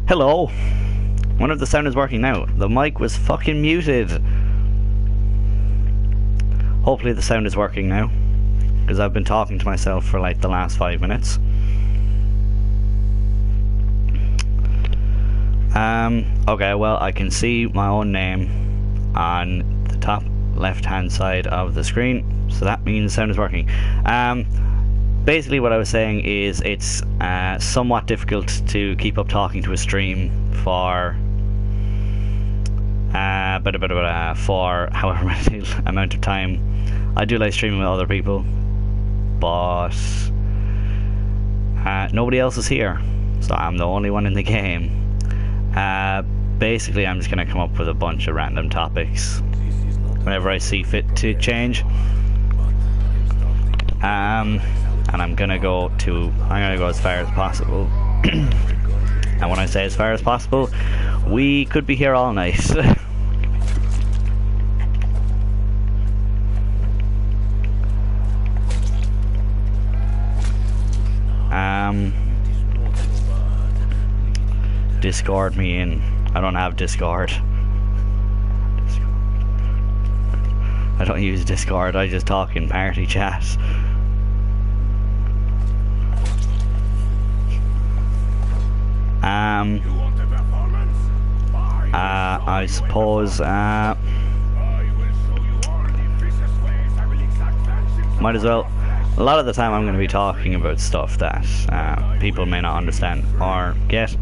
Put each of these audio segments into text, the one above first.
Hello. Wonder if the sound is working now. The mic was fucking muted. Hopefully the sound is working now, because I've been talking to myself for like the last 5 minutes. Okay, well, I can see my own name on the top left hand side of the screen, so that means the sound is working. Basically what I was saying is it's somewhat difficult to keep up talking to a stream for for however many amount of time. I do like streaming with other people, but nobody else is here, so I'm the only one in the game. Basically I'm just gonna come up with a bunch of random topics whenever I see fit to change. And I'm gonna go as far as possible. And when I say as far as possible, we could be here all night. Discord me in. I don't have Discord. I don't use Discord, I just talk in party chat. I suppose might as well. A lot of the time I'm going to be talking about stuff that people may not understand or get.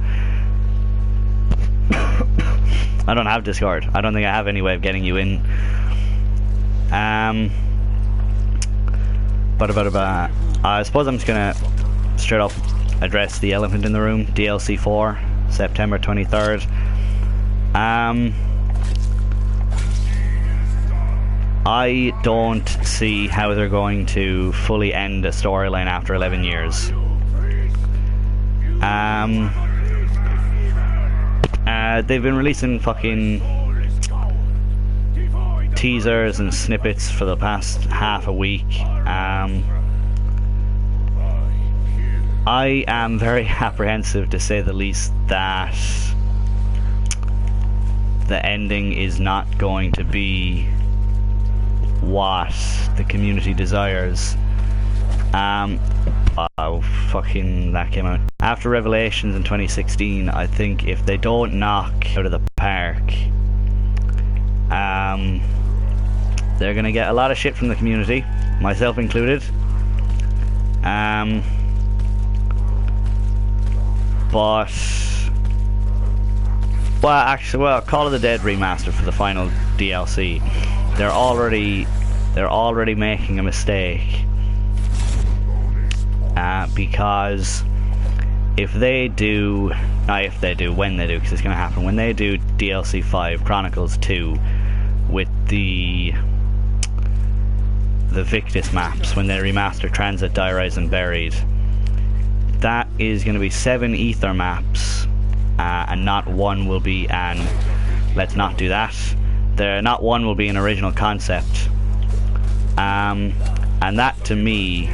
I don't have Discord. I don't think I have any way of getting you in. I suppose I'm just going to straight up address the elephant in the room. DLC 4, September 23rd. I don't see how they're going to fully end a storyline after 11 years. They've been releasing fucking teasers and snippets for the past half a week. I am very apprehensive, to say the least, that the ending is not going to be what the community desires. Oh, fucking, that came out. After Revelations in 2016, I think if they don't knock out of the park, they're gonna get a lot of shit from the community, myself included. But Call of the Dead remaster for the final DLC, they're already making a mistake, because when they do, because it's gonna happen when they do DLC 5 Chronicles 2 with the Victus maps, when they remaster Transit, Die Rise and Buried, that is going to be 7 ether maps, and not one will be an, let's not do that, not one will be an original concept, and that to me,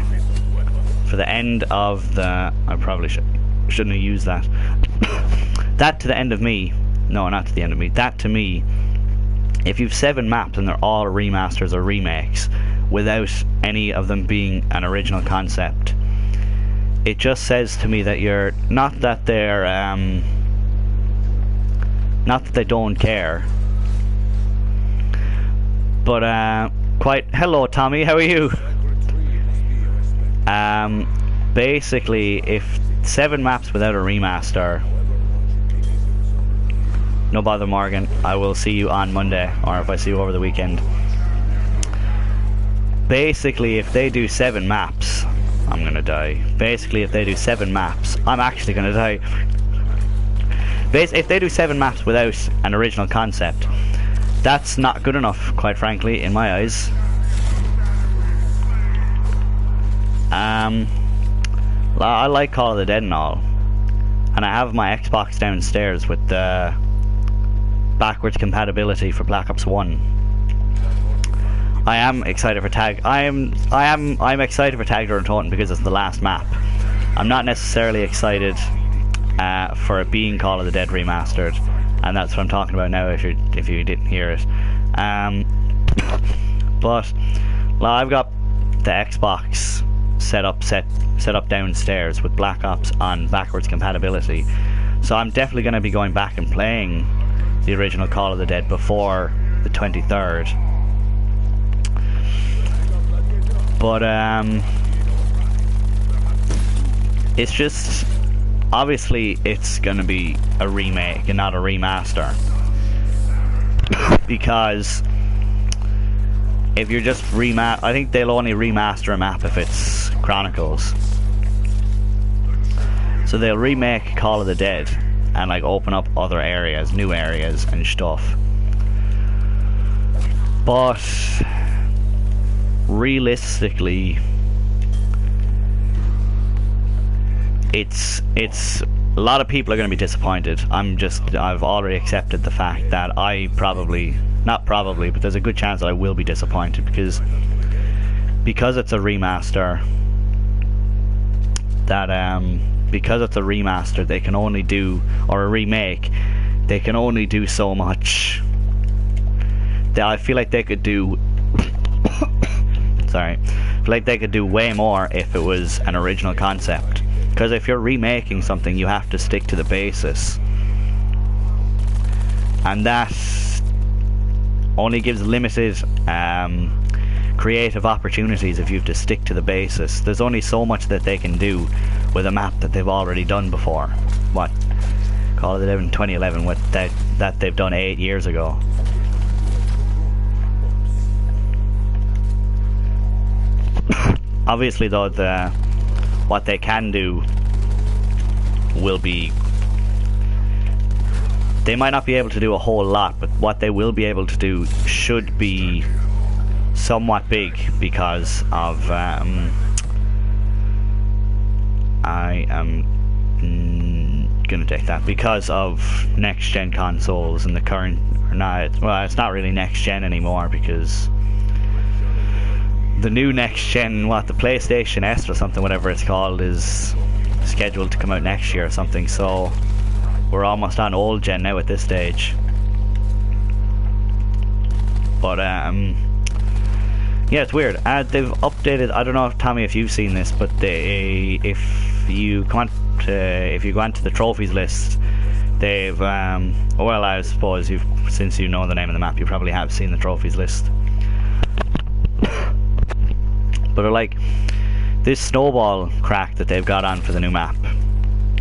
for the end of the, I probably shouldn't have used that. That to the end of me, no, not to the end of me, that to me, if you've 7 maps and they're all remasters or remakes without any of them being an original concept, it just says to me that you're not that they're not that they don't care, but hello Tommy, how are you? Basically, if 7 maps without a remaster, no bother Morgan, I will see you on Monday, or if I see you over the weekend. Basically, if they do 7 maps, I'm gonna die. Basically, if they do 7 maps, I'm actually gonna die. If they do 7 maps without an original concept, that's not good enough, quite frankly, in my eyes. I like Call of the Dead and all, and I have my Xbox downstairs with the backwards compatibility for Black Ops 1. I am excited for I'm excited for Tag Door and Toten because it's the last map. I'm not necessarily excited for it being Call of the Dead Remastered, and that's what I'm talking about now. If you didn't hear it, but well, I've got the Xbox set up downstairs with Black Ops on backwards compatibility, so I'm definitely going to be going back and playing the original Call of the Dead before the 23rd. But it's just, obviously it's gonna be a remake and not a remaster, because if you're just I think they'll only remaster a map if it's Chronicles. So they'll remake Call of the Dead and like open up other areas, new areas and stuff. But realistically, it's a lot of people are going to be disappointed. I've already accepted the fact that not probably, but there's a good chance that I will be disappointed, because it's a remaster. Because it's a remaster, they can only do, or a remake, they can only do so much. I feel like they could do sorry, I feel like they could do way more if it was an original concept. Because if you're remaking something, you have to stick to the basis, and that only gives limited creative opportunities if you have to stick to the basis. There's only so much that they can do with a map that they've already done before. What? Call of the Dead in 2011, that they've done 8 years ago. Obviously though, what they can do will be, they might not be able to do a whole lot, but what they will be able to do should be somewhat big, because of I am gonna take that, because of next gen consoles and the current, well, it's not really next gen anymore, because the new next gen, the PlayStation S or something, whatever it's called, is scheduled to come out next year or something, so we're almost on old gen now at this stage. But yeah, it's weird. They've updated, I don't know if Tommy, if you've seen this, but if you go onto the trophies list, they've well, I suppose since you know the name of the map, you probably have seen the trophies list. But they're like this snowball crack that they've got on for the new map.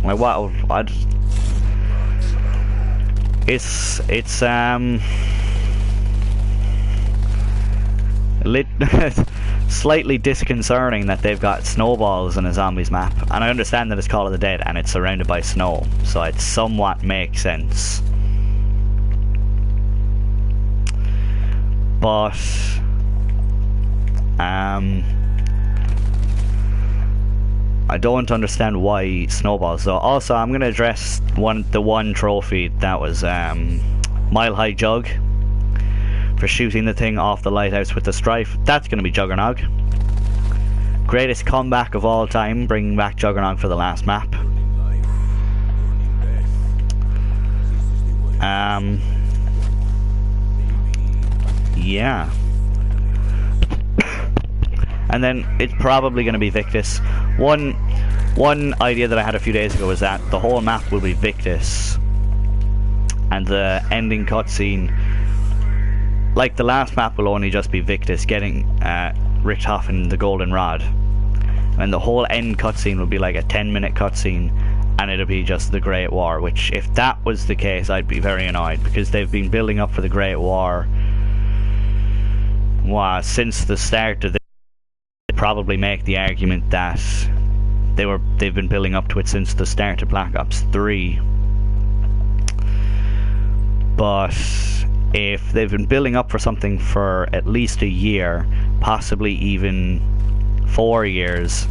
Like what? It's slightly disconcerting that they've got snowballs in a zombies map, and I understand that it's Call of the Dead and it's surrounded by snow, so it somewhat makes sense. But I don't understand why snowballs. So also, I'm going to address the one trophy that was Mile High Jug for shooting the thing off the lighthouse with the strife. That's going to be Juggernog. Greatest comeback of all time, bringing back Juggernog for the last map. Yeah. And then it's probably going to be Victus. One idea that I had a few days ago was that the whole map will be Victus, and the ending cutscene, like the last map, will only just be Victus getting Richthofen the golden rod, and the whole end cutscene will be like a 10-minute cutscene, and it'll be just the Great War. Which, if that was the case, I'd be very annoyed, because they've been building up for the Great War since the start of the. Probably make the argument that they've been building up to it since the start of Black Ops 3. But if they've been building up for something for at least a year, possibly even 4 years,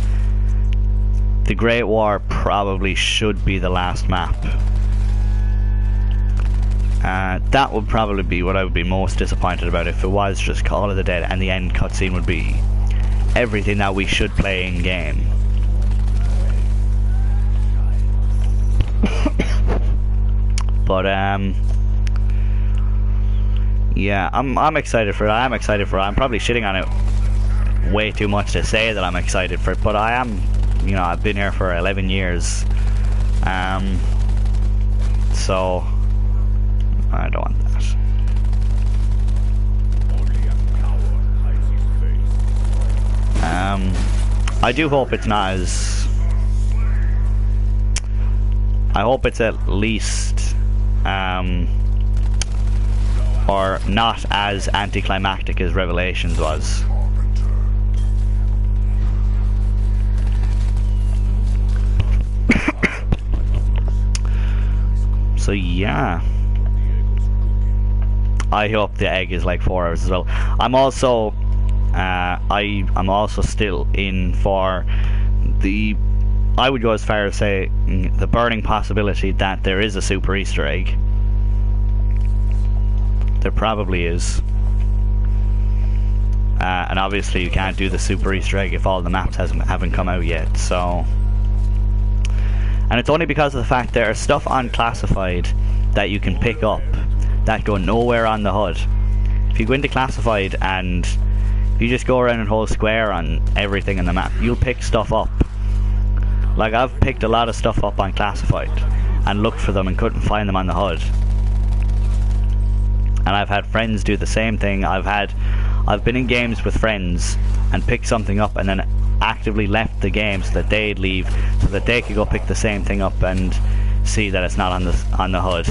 the Great War probably should be the last map. That would probably be what I would be most disappointed about, if it was just Call of the Dead and the end cutscene would be everything that we should play in game. But yeah, I'm excited for it. I'm excited for it. I'm probably shitting on it way too much to say that I'm excited for it, but I am. You know, I've been here for 11 years. So I don't want that. I do hope it's not as... I hope it's at least or not as anticlimactic as Revelations was. So yeah, I hope the egg is like 4 hours as well. I'm also I'm also still in for the, I would go as far as say the burning possibility that there is a super Easter egg. There probably is. And obviously you can't do the super Easter egg if all the maps haven't come out yet, so... And it's only because of the fact there are stuff unclassified that you can pick up that go nowhere on the HUD. If you go into classified and you just go around and hold square on everything in the map, you'll pick stuff up. Like, I've picked a lot of stuff up on classified and looked for them and couldn't find them on the HUD. And I've had friends do the same thing. I've been in games with friends and picked something up and then actively left the game so that they'd leave, so that they could go pick the same thing up and see that it's not on the HUD.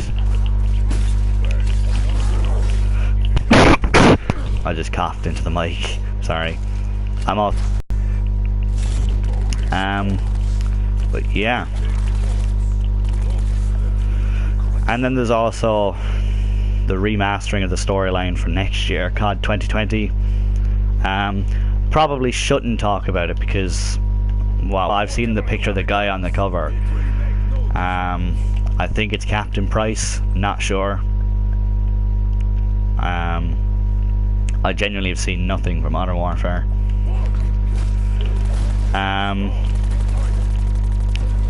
I just coughed into the mic. Sorry. I'm off. But yeah. And then there's also the remastering of the storyline for next year, COD 2020. Probably shouldn't talk about it because, well, I've seen the picture of the guy on the cover. I think it's Captain Price, not sure. I genuinely have seen nothing from Modern Warfare. And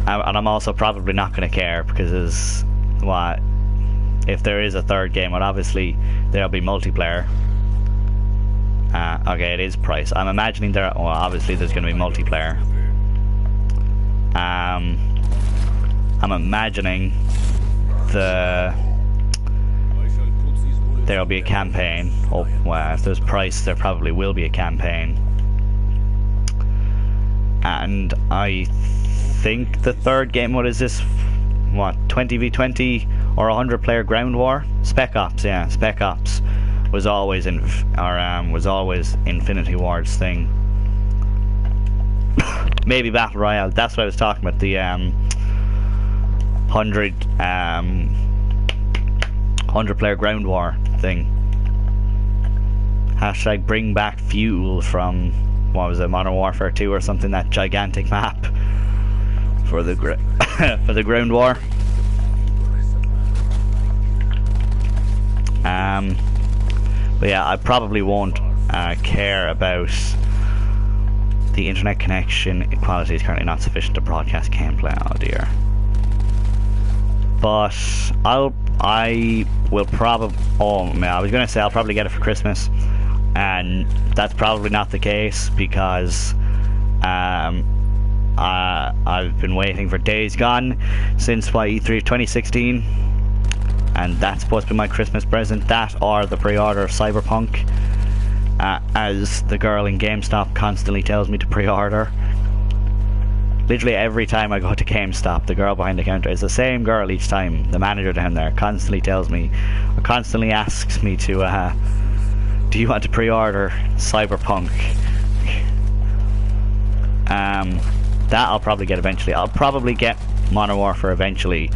I'm also probably not going to care because if there is a third game, well, obviously there'll be multiplayer. Okay, it is Price. I'm imagining obviously there's going to be multiplayer. I'm imagining there'll be a campaign. Oh, well, if there's Price, there probably will be a campaign. And I think the third game, what is this? What, 20v20 or 100 player ground war? Spec Ops, yeah, Spec Ops was always Infinity Ward's thing. Maybe Battle Royale. That's what I was talking about. The 100 player ground war thing. Hashtag bring back fuel from, what was it, Modern Warfare 2 or something, that gigantic map for the for the ground war. But yeah, I probably won't care about the internet connection. Quality is currently not sufficient to broadcast gameplay. Oh dear. But I will probably... Oh man, I was going to say I'll probably get it for Christmas, and that's probably not the case because I've been waiting for Days Gone since E3 2016, and that's supposed to be my Christmas present. That or the pre-order of Cyberpunk, as the girl in GameStop constantly tells me to pre-order. Literally every time I go to GameStop, the girl behind the counter is the same girl each time. The manager down there constantly tells me, or constantly asks me to, do you want to pre-order Cyberpunk? That I'll probably get eventually. I'll probably get Modern Warfare eventually,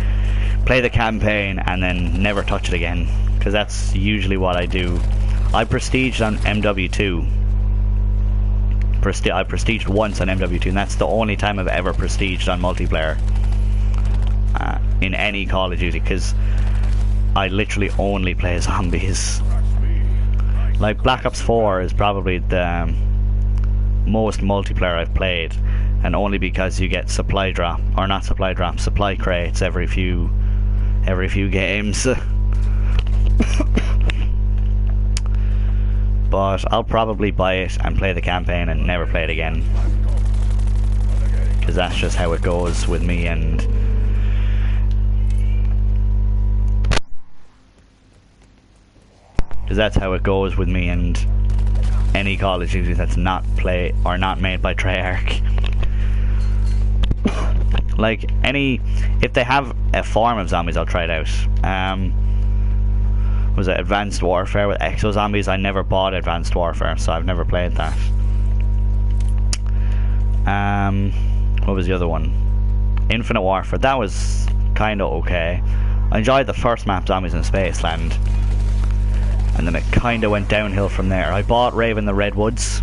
play the campaign, and then never touch it again, because that's usually what I do. I prestiged on MW2. I prestiged once on MW2, and that's the only time I've ever prestiged on multiplayer in any Call of Duty, because I literally only play zombies. Like Black Ops 4 is probably the most multiplayer I've played, and only because you get supply crates every few games. But I'll probably buy it and play the campaign and never play it again, because that's just how it goes with me. And any Call of Duty that's not made by Treyarch. Like if they have a form of zombies, I'll try it out. Was it Advanced Warfare with Exo Zombies? I never bought Advanced Warfare, so I've never played that. What was the other one? Infinite Warfare. That was kind of okay. I enjoyed the first map, Zombies in Spaceland, and then it kind of went downhill from there. I bought Raven the Redwoods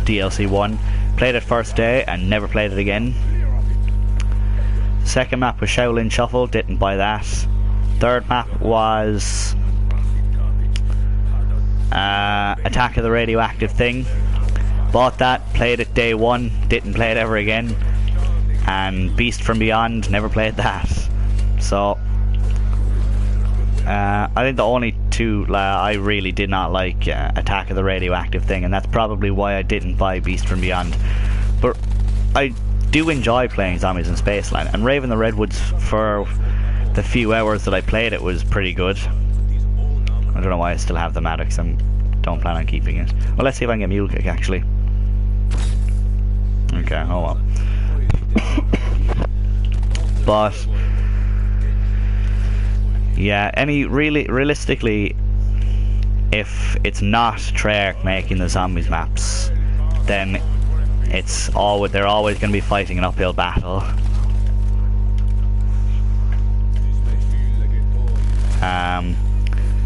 DLC 1, played it first day and never played it again. Second map was Shaolin Shuffle, didn't buy that. Third map was Attack of the Radioactive Thing. Bought that, played it day one, didn't play it ever again. And Beast from Beyond, never played that. So I think the only two I really did not like Attack of the Radioactive Thing, and that's probably why I didn't buy Beast from Beyond. But I do enjoy playing Zombies in Spaceland, and Raven the Redwoods, for the few hours that I played it, was pretty good. I don't know why I still have the Maddox, and don't plan on keeping it. Well, let's see if I can get Mule Kick actually. Okay, oh well. But yeah, realistically, if it's not Treyarch making the zombies maps, then they're always going to be fighting an uphill battle.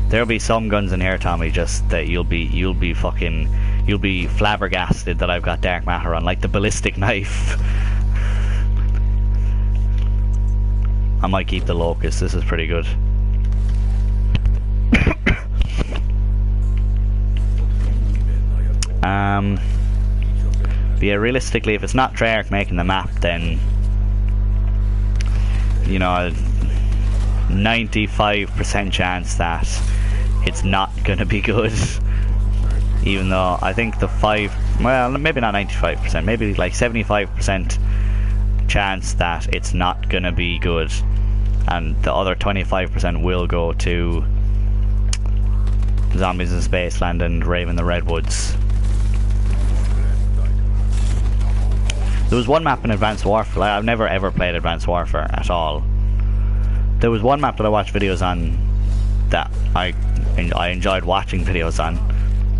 There'll be some guns in here, Tommy, just that you'll be flabbergasted that I've got dark matter on, like the ballistic knife. I might keep the Locust, this is pretty good. But yeah, realistically, if it's not Treyarch making the map, then, you know, 95% chance that it's not gonna be good. Even though I think well, maybe not 95%, maybe like 75% chance that it's not gonna be good, and the other 25% will go to Zombies in Spaceland and Raven the Redwoods. There was one map in Advanced Warfare, like, I've never ever played Advanced Warfare at all. There was one map that I watched videos on that I enjoyed watching videos on.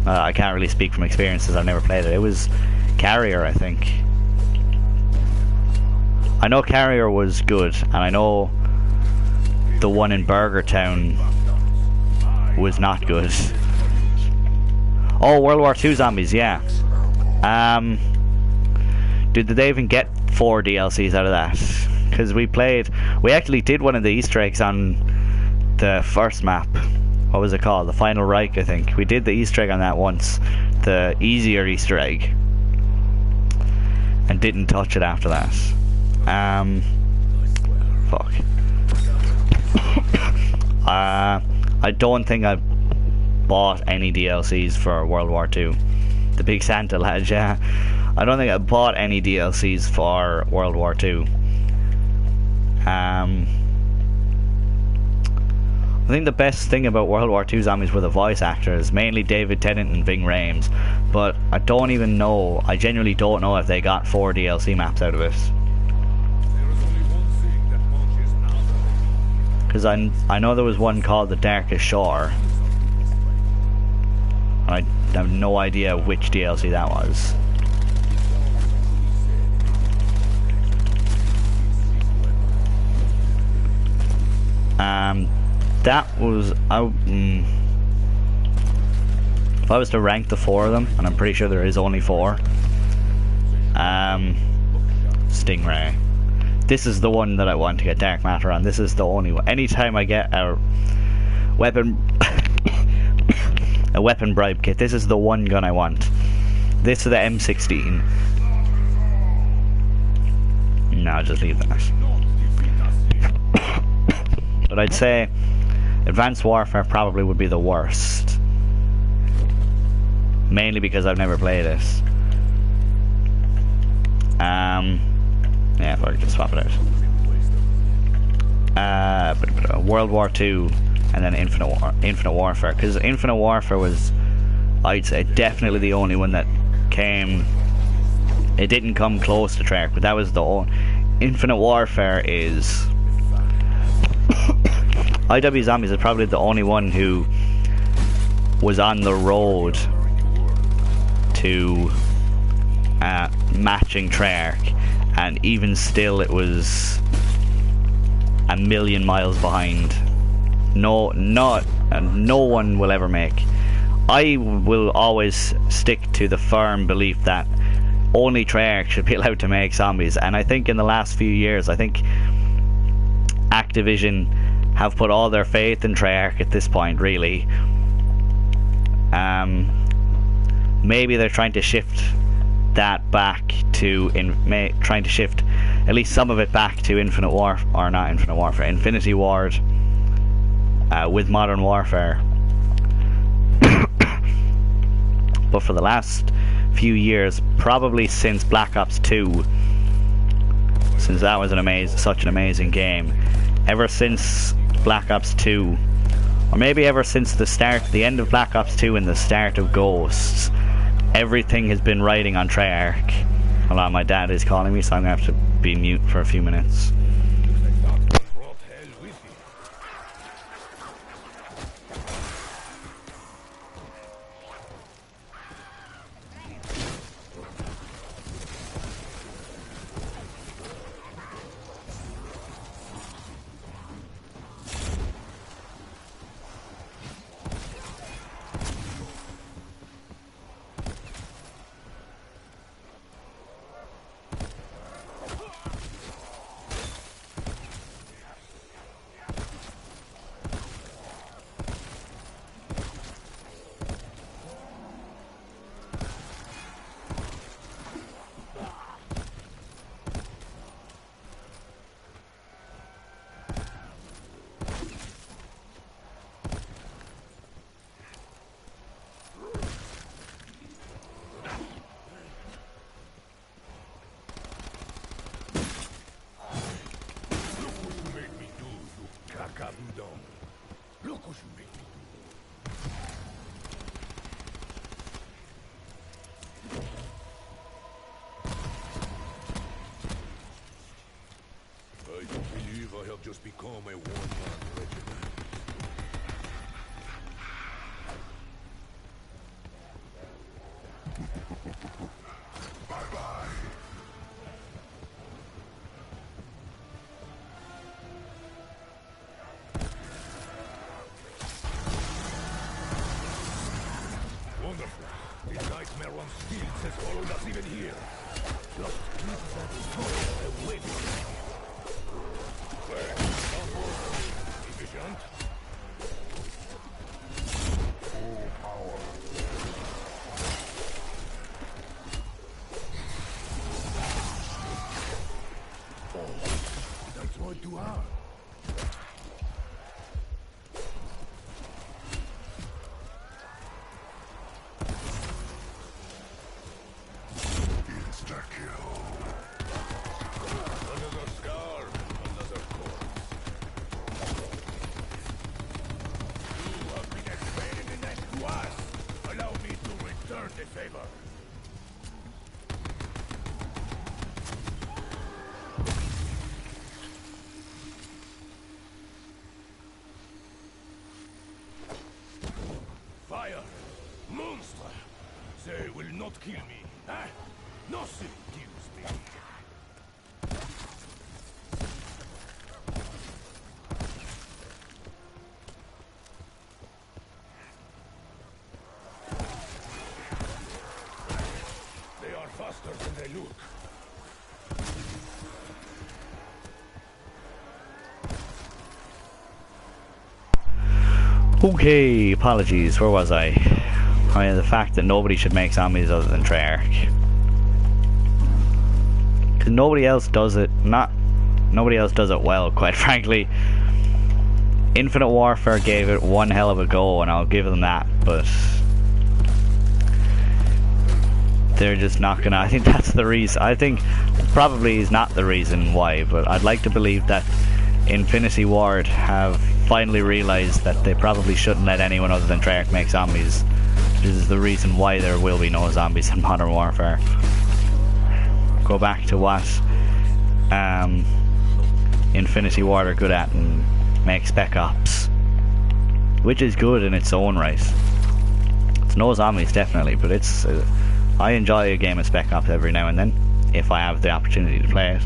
I can't really speak from experiences, I've never played it. It was Carrier, I think. I know Carrier was good, and I know the one in Burger Town was not good. Oh, World War II Zombies, yeah. Did they even get 4 DLCs out of that? Because we actually did one of the Easter eggs on the first map. What was it called? The Final Reich, I think. We did the Easter egg on that once. The easier Easter egg. And didn't touch it after that. Fuck. I don't think I bought any DLCs for World War II. The Big Santa lad, yeah. I don't think I bought any DLCs for World War II. I think the best thing about World War II Zombies were the voice actors, mainly David Tennant and Ving Rhames. But I don't even know, I genuinely don't know if they got 4 DLC maps out of it. Because I know there was one called The Darkest Shore. And I have no idea which DLC that was. That was if I was to rank the 4 of them, and I'm pretty sure there is only 4. Stingray. This is the one that I want to get dark matter on. This is the only one. Anytime I get a weapon bribe kit, this is the one gun I want. This is the M16. No, just leave that. But I'd say Advanced Warfare probably would be the worst. Mainly because I've never played it. Yeah, if I could just swap it out. World War II and then Infinite Warfare. Because Infinite Warfare was, I'd say, definitely the only one that came. It didn't come close to Treyarch, but that was the only. Infinite Warfare is. BO4 Zombies is probably the only one who was on the road to matching Treyarch, and even still it was a million miles behind. No one will ever make. I will always stick to the firm belief that only Treyarch should be allowed to make zombies, and I think in the last few years, I think Activision have put all their faith in Treyarch at this point, really. Maybe they're trying to shift that back to trying to shift at least some of it back to Infinity Ward with Modern Warfare. But for the last few years, probably since Black Ops 2, since that was such an amazing game, ever since Black Ops 2, or maybe ever since the end of Black Ops 2 and the start of Ghosts, everything has been riding on Treyarch. Hold on, my dad is calling me, so I'm going to have to be mute for a few minutes. Look what you made me do. I don't believe I have just become a one-man regiment. Bye-bye. Wonderful. The nightmare on stilts has followed us even here. Just keep that fire away from me. Well, efficient. Full power. Oh, did I try too hard? Favor. Fire! Monster! They will not kill me, huh? Nothing kills me. Faster than they look. Okay, apologies, where was I? I mean, the fact that nobody should make zombies other than Treyarch. Because nobody else does it, nobody else does it well, quite frankly. Infinite Warfare gave it one hell of a go, and I'll give them that, but they're just not gonna. I think that's the reason. I think probably is not the reason why, but I'd like to believe that Infinity Ward have finally realized that they probably shouldn't let anyone other than Treyarch make zombies. This is the reason why there will be no zombies in Modern Warfare. Go back to what Infinity Ward are good at and make Spec Ops, which is good in its own right. It's no zombies definitely, but it's I enjoy a game of Spec Ops every now and then if I have the opportunity to play it.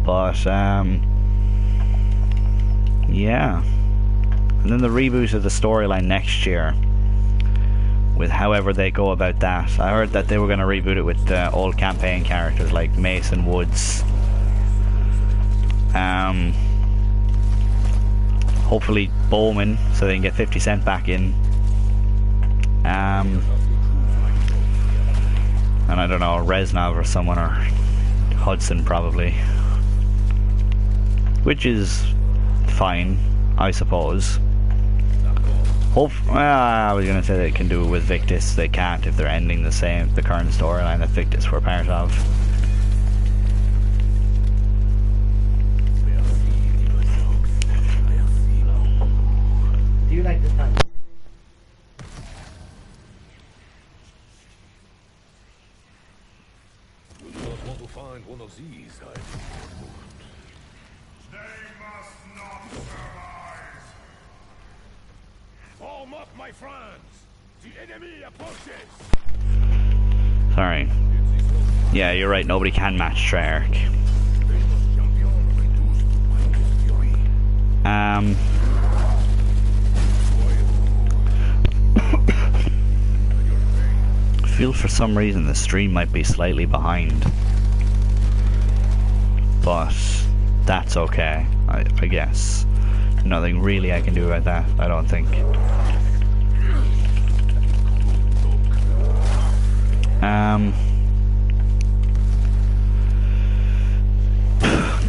But yeah, and then the reboot of the storyline next year, with however they go about that. I heard that they were going to reboot it with old campaign characters like Mason Woods. Hopefully Bowman, so they can get 50 Cent back in. And I don't know, Reznov or someone, or Hudson probably. Which is fine, I suppose. I was gonna say they can do it with Victus. They can't if they're ending the current storyline that Victus were part of. Do you like this time? You do not want to find one of these, I think. They must not survive. Form up, my friends! The enemy approaches! Sorry. Yeah, you're right, nobody can match Treyarch. I feel for some reason the stream might be slightly behind, but that's okay, I guess. Nothing really I can do about that, I don't think.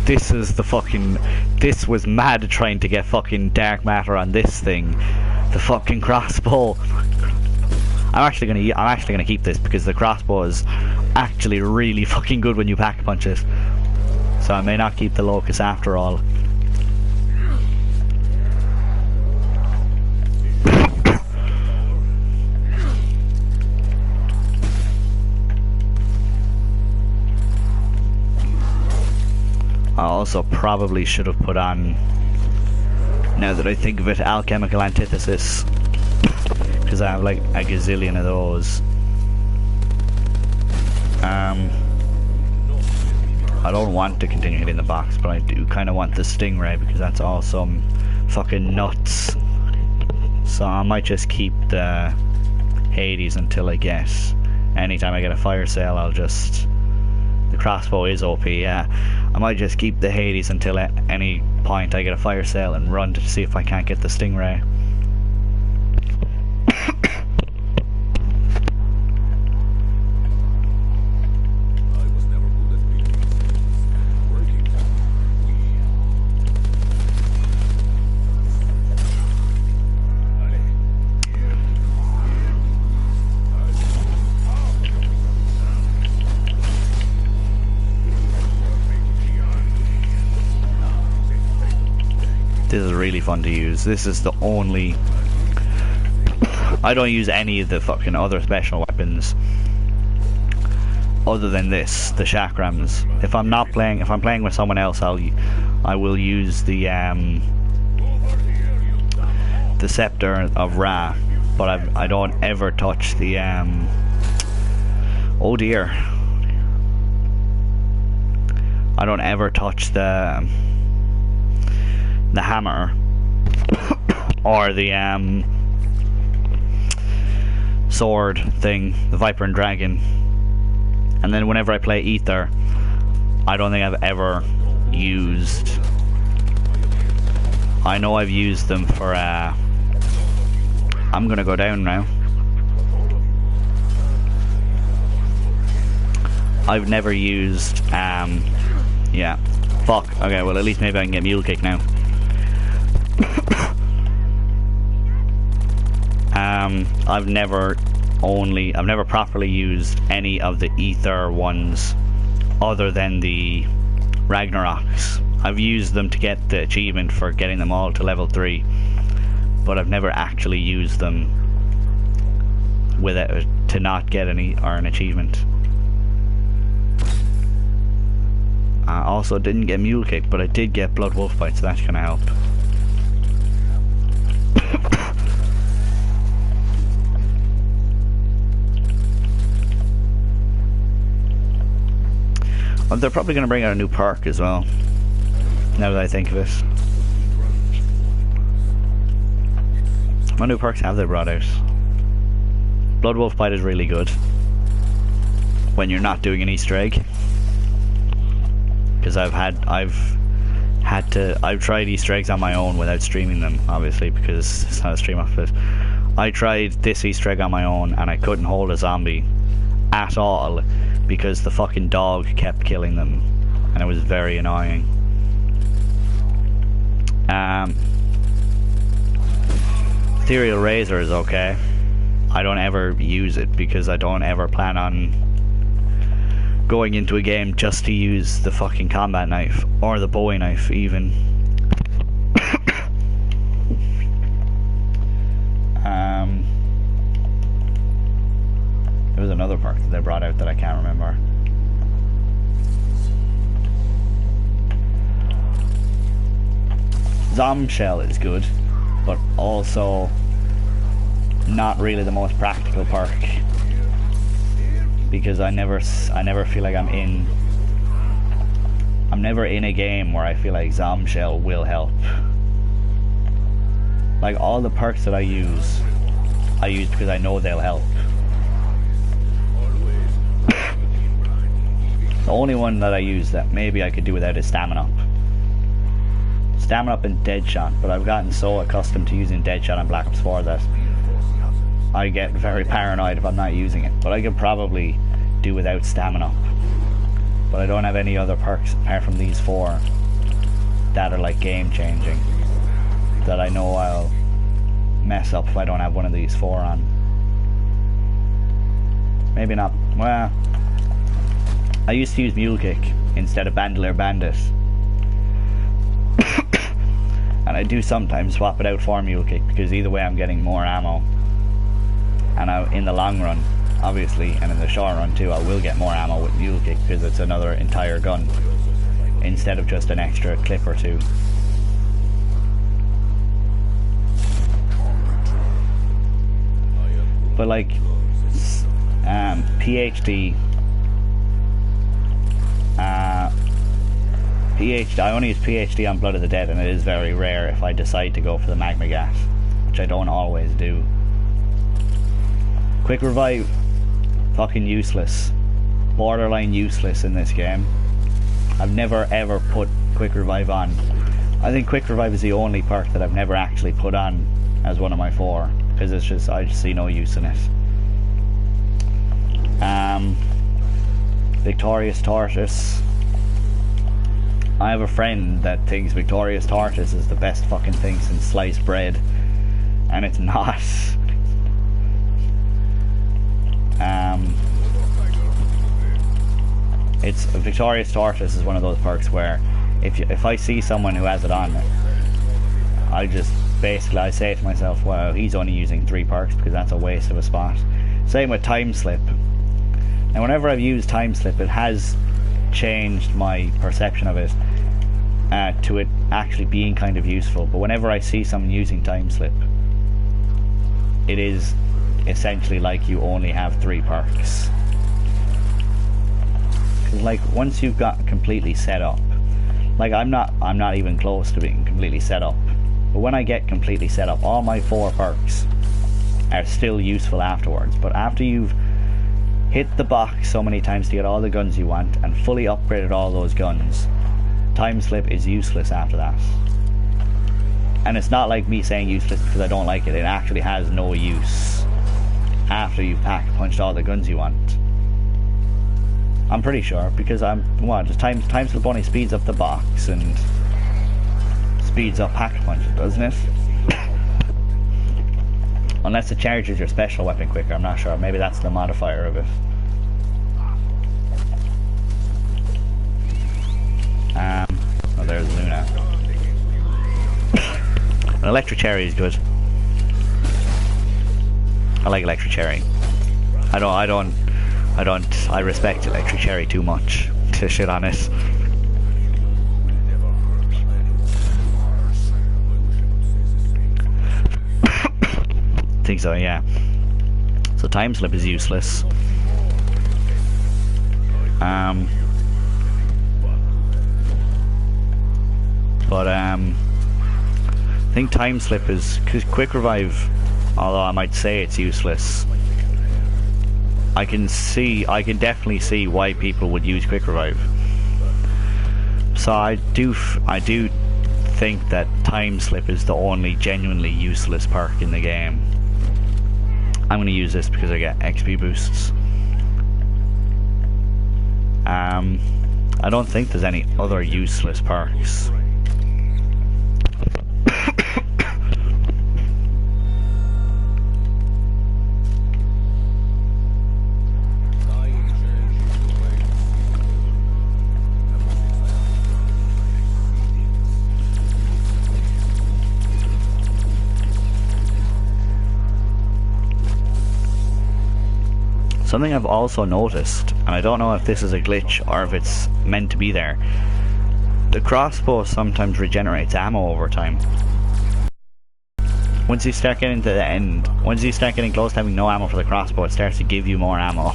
This is the fucking... This was mad trying to get fucking dark matter on this thing. The fucking crossbow. I'm actually gonna keep this because the crossbow is actually really fucking good when you pack punch it. So I may not keep the locust after all. I also probably should have put on, now that I think of it, alchemical antithesis, because I have like a gazillion of those. I don't want to continue hitting the box, but I do kind of want the stingray because that's awesome fucking nuts. So I might just keep the Hades until I get, anytime I get a fire sale, I'll just, the crossbow is OP, yeah. I might just keep the Hades until at any point I get a fire sale and run to see if I can't get the stingray. This is really fun to use. This is the only... I don't use any of the fucking other special weapons other than this, the chakrams. If I'm playing with someone else, I will use the scepter of Ra, but I don't ever touch the oh dear, I don't ever touch the hammer or the sword thing, the Viper and Dragon. And then whenever I play Ether, I don't think I've ever used, I know I've used them for I'm gonna go down now. I've never used, yeah. Fuck. Okay, well at least maybe I can get mule kick now. I've never properly used any of the ether ones other than the Ragnaroks. I've used them to get the achievement for getting them all to level 3, but I've never actually used them without to not get any or an achievement. I also didn't get mule kick, but I did get blood wolf bite, so that's gonna help. Well, they're probably gonna bring out a new perk as well, now that I think of it. What new perks have they brought out? Blood wolf bite is really good when you're not doing an Easter egg. Because I've tried Easter eggs on my own without streaming them, obviously, because it's not a stream off it. I tried this Easter egg on my own and I couldn't hold a zombie at all because the fucking dog kept killing them and it was very annoying. Ethereal Razor is okay. I don't ever use it because I don't ever plan on going into a game just to use the fucking combat knife or the Bowie knife even. There was another perk that they brought out that I can't remember. Zombshell is good, but also not really the most practical perk. Because I never feel like I'm never in a game where I feel like Zombshell will help. Like all the perks that I use because I know they'll help. The only one that I use that maybe I could do without is Stamina Up. Stamina Up and Deadshot, but I've gotten so accustomed to using Deadshot on Black Ops 4 that I get very paranoid if I'm not using it. But I could probably do without Stamina Up. But I don't have any other perks apart from these 4 that are like game changing, that I know I'll mess up if I don't have one of these 4 on. Maybe not. Well, I used to use Mule Kick instead of Bandolier Bandit. And I do sometimes swap it out for Mule Kick because either way I'm getting more ammo. And in the long run, obviously, and in the short run too, I will get more ammo with Mule Kick because it's another entire gun instead of just an extra clip or 2. But like PhD, I only use PhD on Blood of the Dead, and it is very rare if I decide to go for the Magma Gas, which I don't always do. Quick Revive, fucking useless. Borderline useless in this game. I've never ever put Quick Revive on. I think Quick Revive is the only perk that I've never actually put on as one of my 4, because I just see no use in it. Victorious Tortoise. I have a friend that thinks Victorious Tortoise is the best fucking thing since sliced bread, and it's not. It's Victorious Tortoise is one of those perks where if I see someone who has it on, I say to myself, well, he's only using 3 perks because that's a waste of a spot. Same with Time Slip. Now whenever I've used Time Slip, it has changed my perception of it to it actually being kind of useful, but whenever I see someone using Time Slip, it is essentially like you only have 3 perks. Because like once you've got completely set up, like I'm not even close to being completely set up, but when I get completely set up, all my 4 perks are still useful afterwards. But after you've hit the box so many times to get all the guns you want and fully upgraded all those guns, Time Slip is useless after that. And it's not like me saying useless because I don't like it. It actually has no use after you've punched all the guns you want. I'm pretty sure, because just time slip only speeds up the box and speeds up pack punch, doesn't it? Unless it charges your special weapon quicker, I'm not sure. Maybe that's the modifier of it. Oh, there's Luna. An electric cherry is good. I like electric cherry. I respect electric cherry too much to shit on it. Think so, yeah. So time slip is useless. I think time slip is, because quick revive, although I might say it's useless, I can definitely see why people would use quick revive. So I do think that time slip is the only genuinely useless perk in the game. I'm going to use this because I get XP boosts. I don't think there's any other useless perks. Something I've also noticed, and I don't know if this is a glitch or if it's meant to be there, the crossbow sometimes regenerates ammo over time. Once you start getting to the end, once you start getting close to having no ammo for the crossbow, it starts to give you more ammo.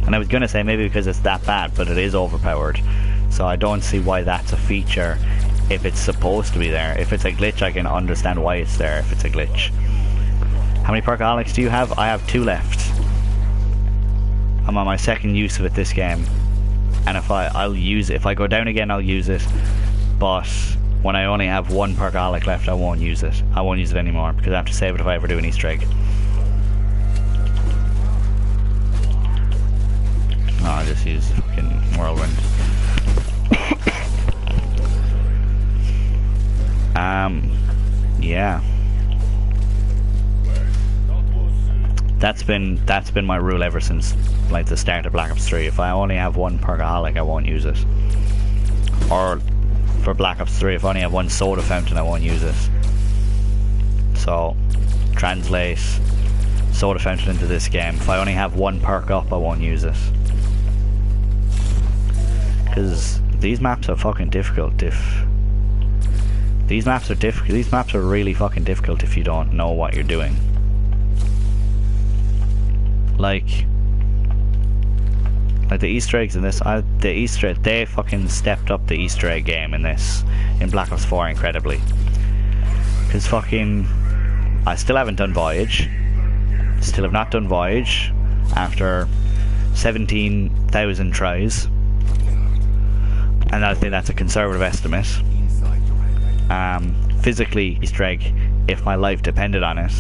And I was gonna say maybe because it's that bad, but it is overpowered. So I don't see why that's a feature if it's supposed to be there. If it's a glitch, I can understand why it's there if it's a glitch. How many perkaholics do you have? I have 2 left. I'm on my second use of it this game. And if I go down again, I'll use it. But when I only have 1 perkaholic left, I won't use it. I won't use it anymore because I have to save it if I ever do an Easter egg. No, I just use fucking whirlwind. Yeah. That's been my rule ever since like the start of Black Ops 3. If I only have 1 perkaholic, I won't use it. Or for Black Ops 3, if I only have 1 soda fountain, I won't use it. So translate soda fountain into this game. If I only have 1 perk up, I won't use it. Because these maps are fucking difficult. These maps are really fucking difficult if you don't know what you're doing. Like the Easter eggs in this, they fucking stepped up the Easter egg game in this, in Black Ops 4 incredibly. Because fucking, I still haven't done Voyage. Still have not done Voyage after 17,000 tries. And I think that's a conservative estimate. Physically, Easter egg, if my life depended on it.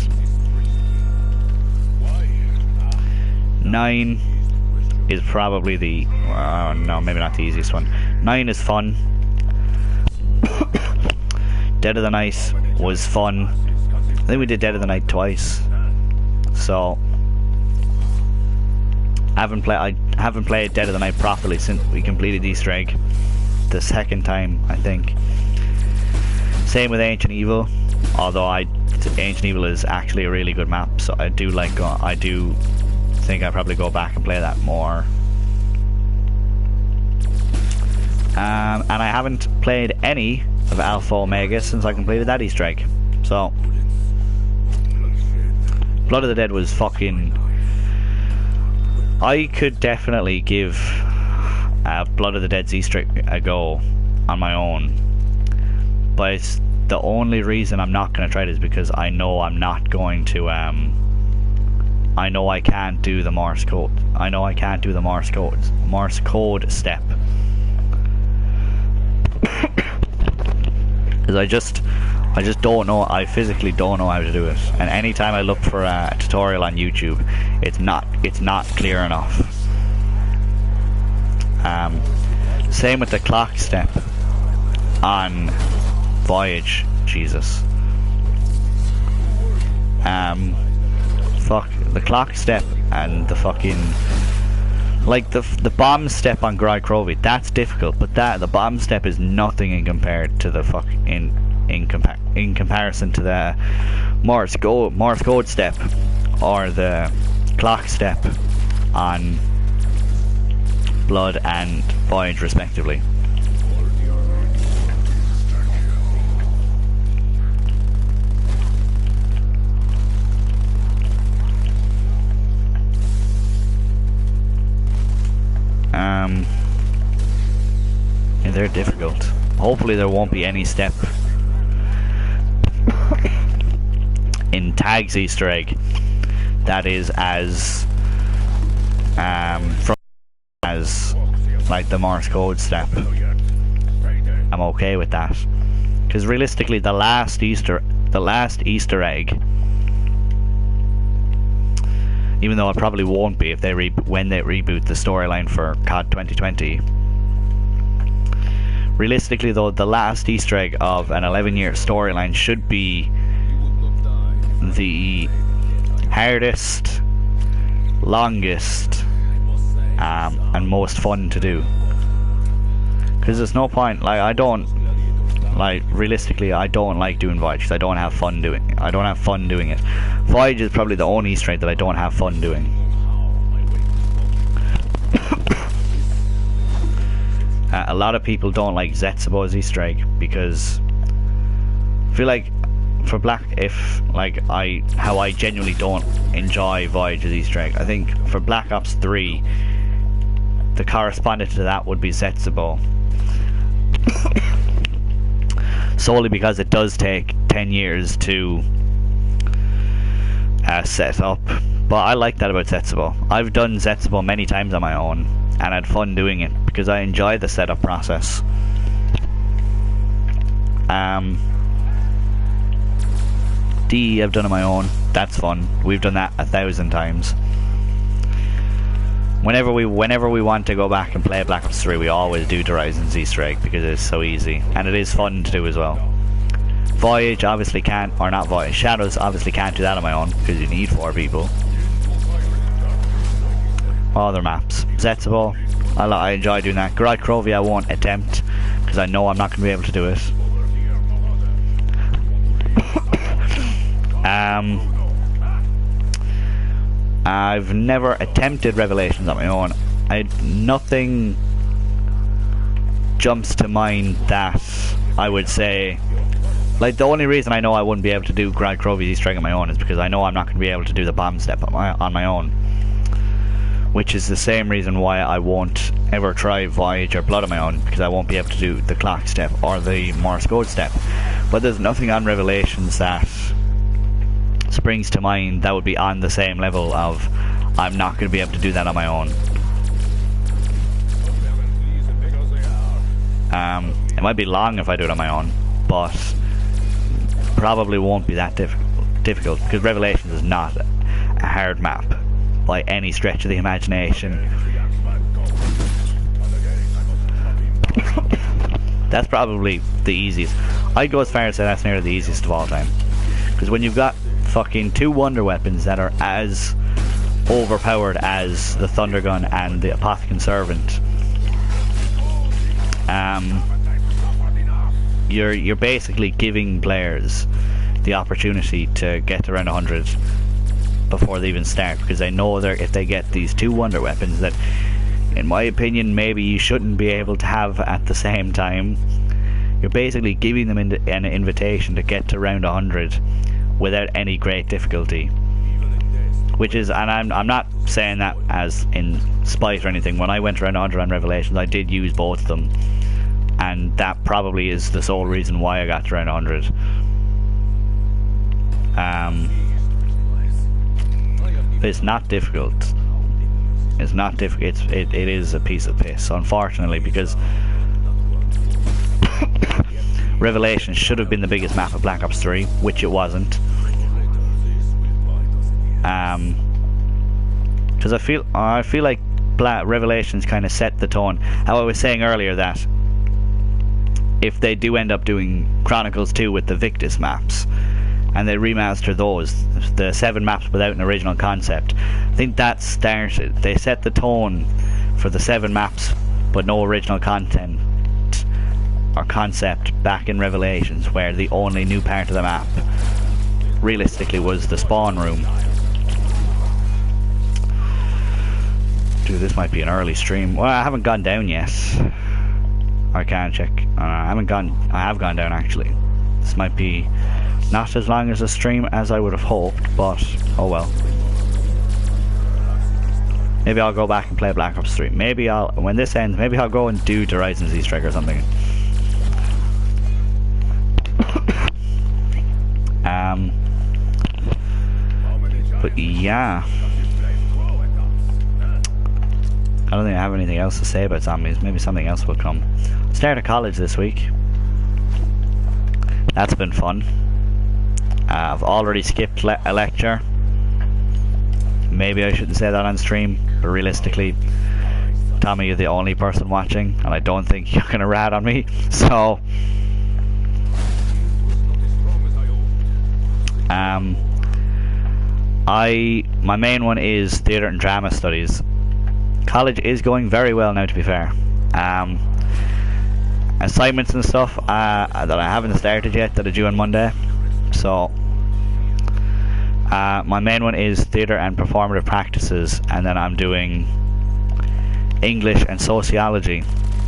9 is probably the... no, maybe not the easiest one. 9 is fun. Dead of the Night was fun. I think we did Dead of the Night twice. So... I haven't played Dead of the Night properly since we completed Easter egg. The second time, I think. Same with Ancient Evil. Although Ancient Evil is actually a really good map, so I do think I'll probably go back and play that more. And I haven't played any of Alpha Omega since I completed that Easter egg. So Blood of the Dead was fucking... I could definitely give Blood of the Dead's Easter egg a go on my own, but it's the only reason I'm not going to try it is because I know I'm not going to I know I can't do the Morse code. I know I can't do the Morse code step. because I just don't know. I physically don't know how to do it, and anytime I look for a tutorial on YouTube, it's not clear enough. Same with the clock step on Voyage. Jesus. Fuck the clock step and the fucking, like the bomb step on Grey Crovey. That's difficult, but the bomb step is nothing in compared to the in comparison to the Morse code step or the clock step on Blood and Voyage, respectively. Yeah, they're difficult. Hopefully there won't be any step in Tag's Easter egg that is as from as like the Morse code step. I'm okay with that, because realistically the last Easter egg, even though it probably won't be if when they reboot the storyline for COD 2020. Realistically though, the last Easter egg of an 11-year storyline should be the hardest, longest, and most fun to do. Because there's no point, realistically I don't like doing Voyage because I don't have fun doing it. Voyage is probably the only Easter egg that I don't have fun doing. A lot of people don't like Zetsubo's Easter egg because I feel like for Black, how I genuinely don't enjoy Voyage's Easter egg, I think for Black Ops 3 the correspondent to that would be Zetsubo. Solely because it does take 10 years to set up. But I like that about Zetsubo. I've done Zetsubo many times on my own and had fun doing it because I enjoy the setup process. DE I've done on my own. That's fun. We've done that 1,000 times. Whenever we want to go back and play Black Ops 3, we always do Horizon's Easter egg because it's so easy and it is fun to do as well. Voyage obviously can't, or not Voyage, Shadows obviously can't do that on my own because you need 4 people. Other maps, Zetsubo, I enjoy doing that. Grey Crovey I won't attempt because I know I'm not going to be able to do it. I've never attempted Revelations on my own. Nothing jumps to mind that I would say, like, the only reason I know I wouldn't be able to do Grey Crovey's Easter egg on my own is because I know I'm not going to be able to do the bomb step on my own, which is the same reason why I won't ever try Voyage or Blood on my own, because I won't be able to do the clock step or the Morse code step. But there's nothing on Revelations that springs to mind that would be on the same level of I'm not going to be able to do that on my own. It might be long if I do it on my own, but probably won't be that difficult because Revelations is not a hard map by any stretch of the imagination. That's probably the easiest. I'd go as far as say that's nearly the easiest of all time, because when you've got fucking 2 wonder weapons that are as overpowered as the Thunder Gun and the Apothecon Servant, you're basically giving players the opportunity to get around 100 before they even start, because they know if they get these 2 wonder weapons that, in my opinion, maybe you shouldn't be able to have at the same time, you're basically giving them an invitation to get to round 100 without any great difficulty. Which is, and I'm not saying that as in spite or anything. When I went around 100 on Revelations, I did use both of them, and that probably is the sole reason why I got to round 100. It's not difficult. It's not difficult. It is a piece of piss, unfortunately, because Revelations should have been the biggest map of Black Ops 3, which it wasn't. Because I feel like Revelations kind of set the tone. How I was saying earlier that if they do end up doing Chronicles 2 with the Victus maps, and they remaster those, the 7 maps without an original concept, I think that started. They set the tone for the 7 maps, but no original content or concept back in Revelations, where the only new part of the map realistically was the spawn room. Dude, this might be an early stream. Well, I haven't gone down yet. I can't check. I have gone down actually. This might be not as long as a stream as I would have hoped, but oh well. Maybe I'll go back and play Black Ops 3. Maybe when this ends, maybe I'll go and do Horizon Z Strike or something. But yeah, I don't think I have anything else to say about zombies. Maybe something else will come. Started college this week. That's been fun. I've already skipped a lecture. Maybe I shouldn't say that on stream, but realistically, Tommy, you're the only person watching, and I don't think you're gonna rat on me. So, my main one is theatre and drama studies. College is going very well now, to be fair. Assignments and stuff that I haven't started yet that are due on Monday. So my main one is theatre and performative practices, and then I'm doing English and sociology.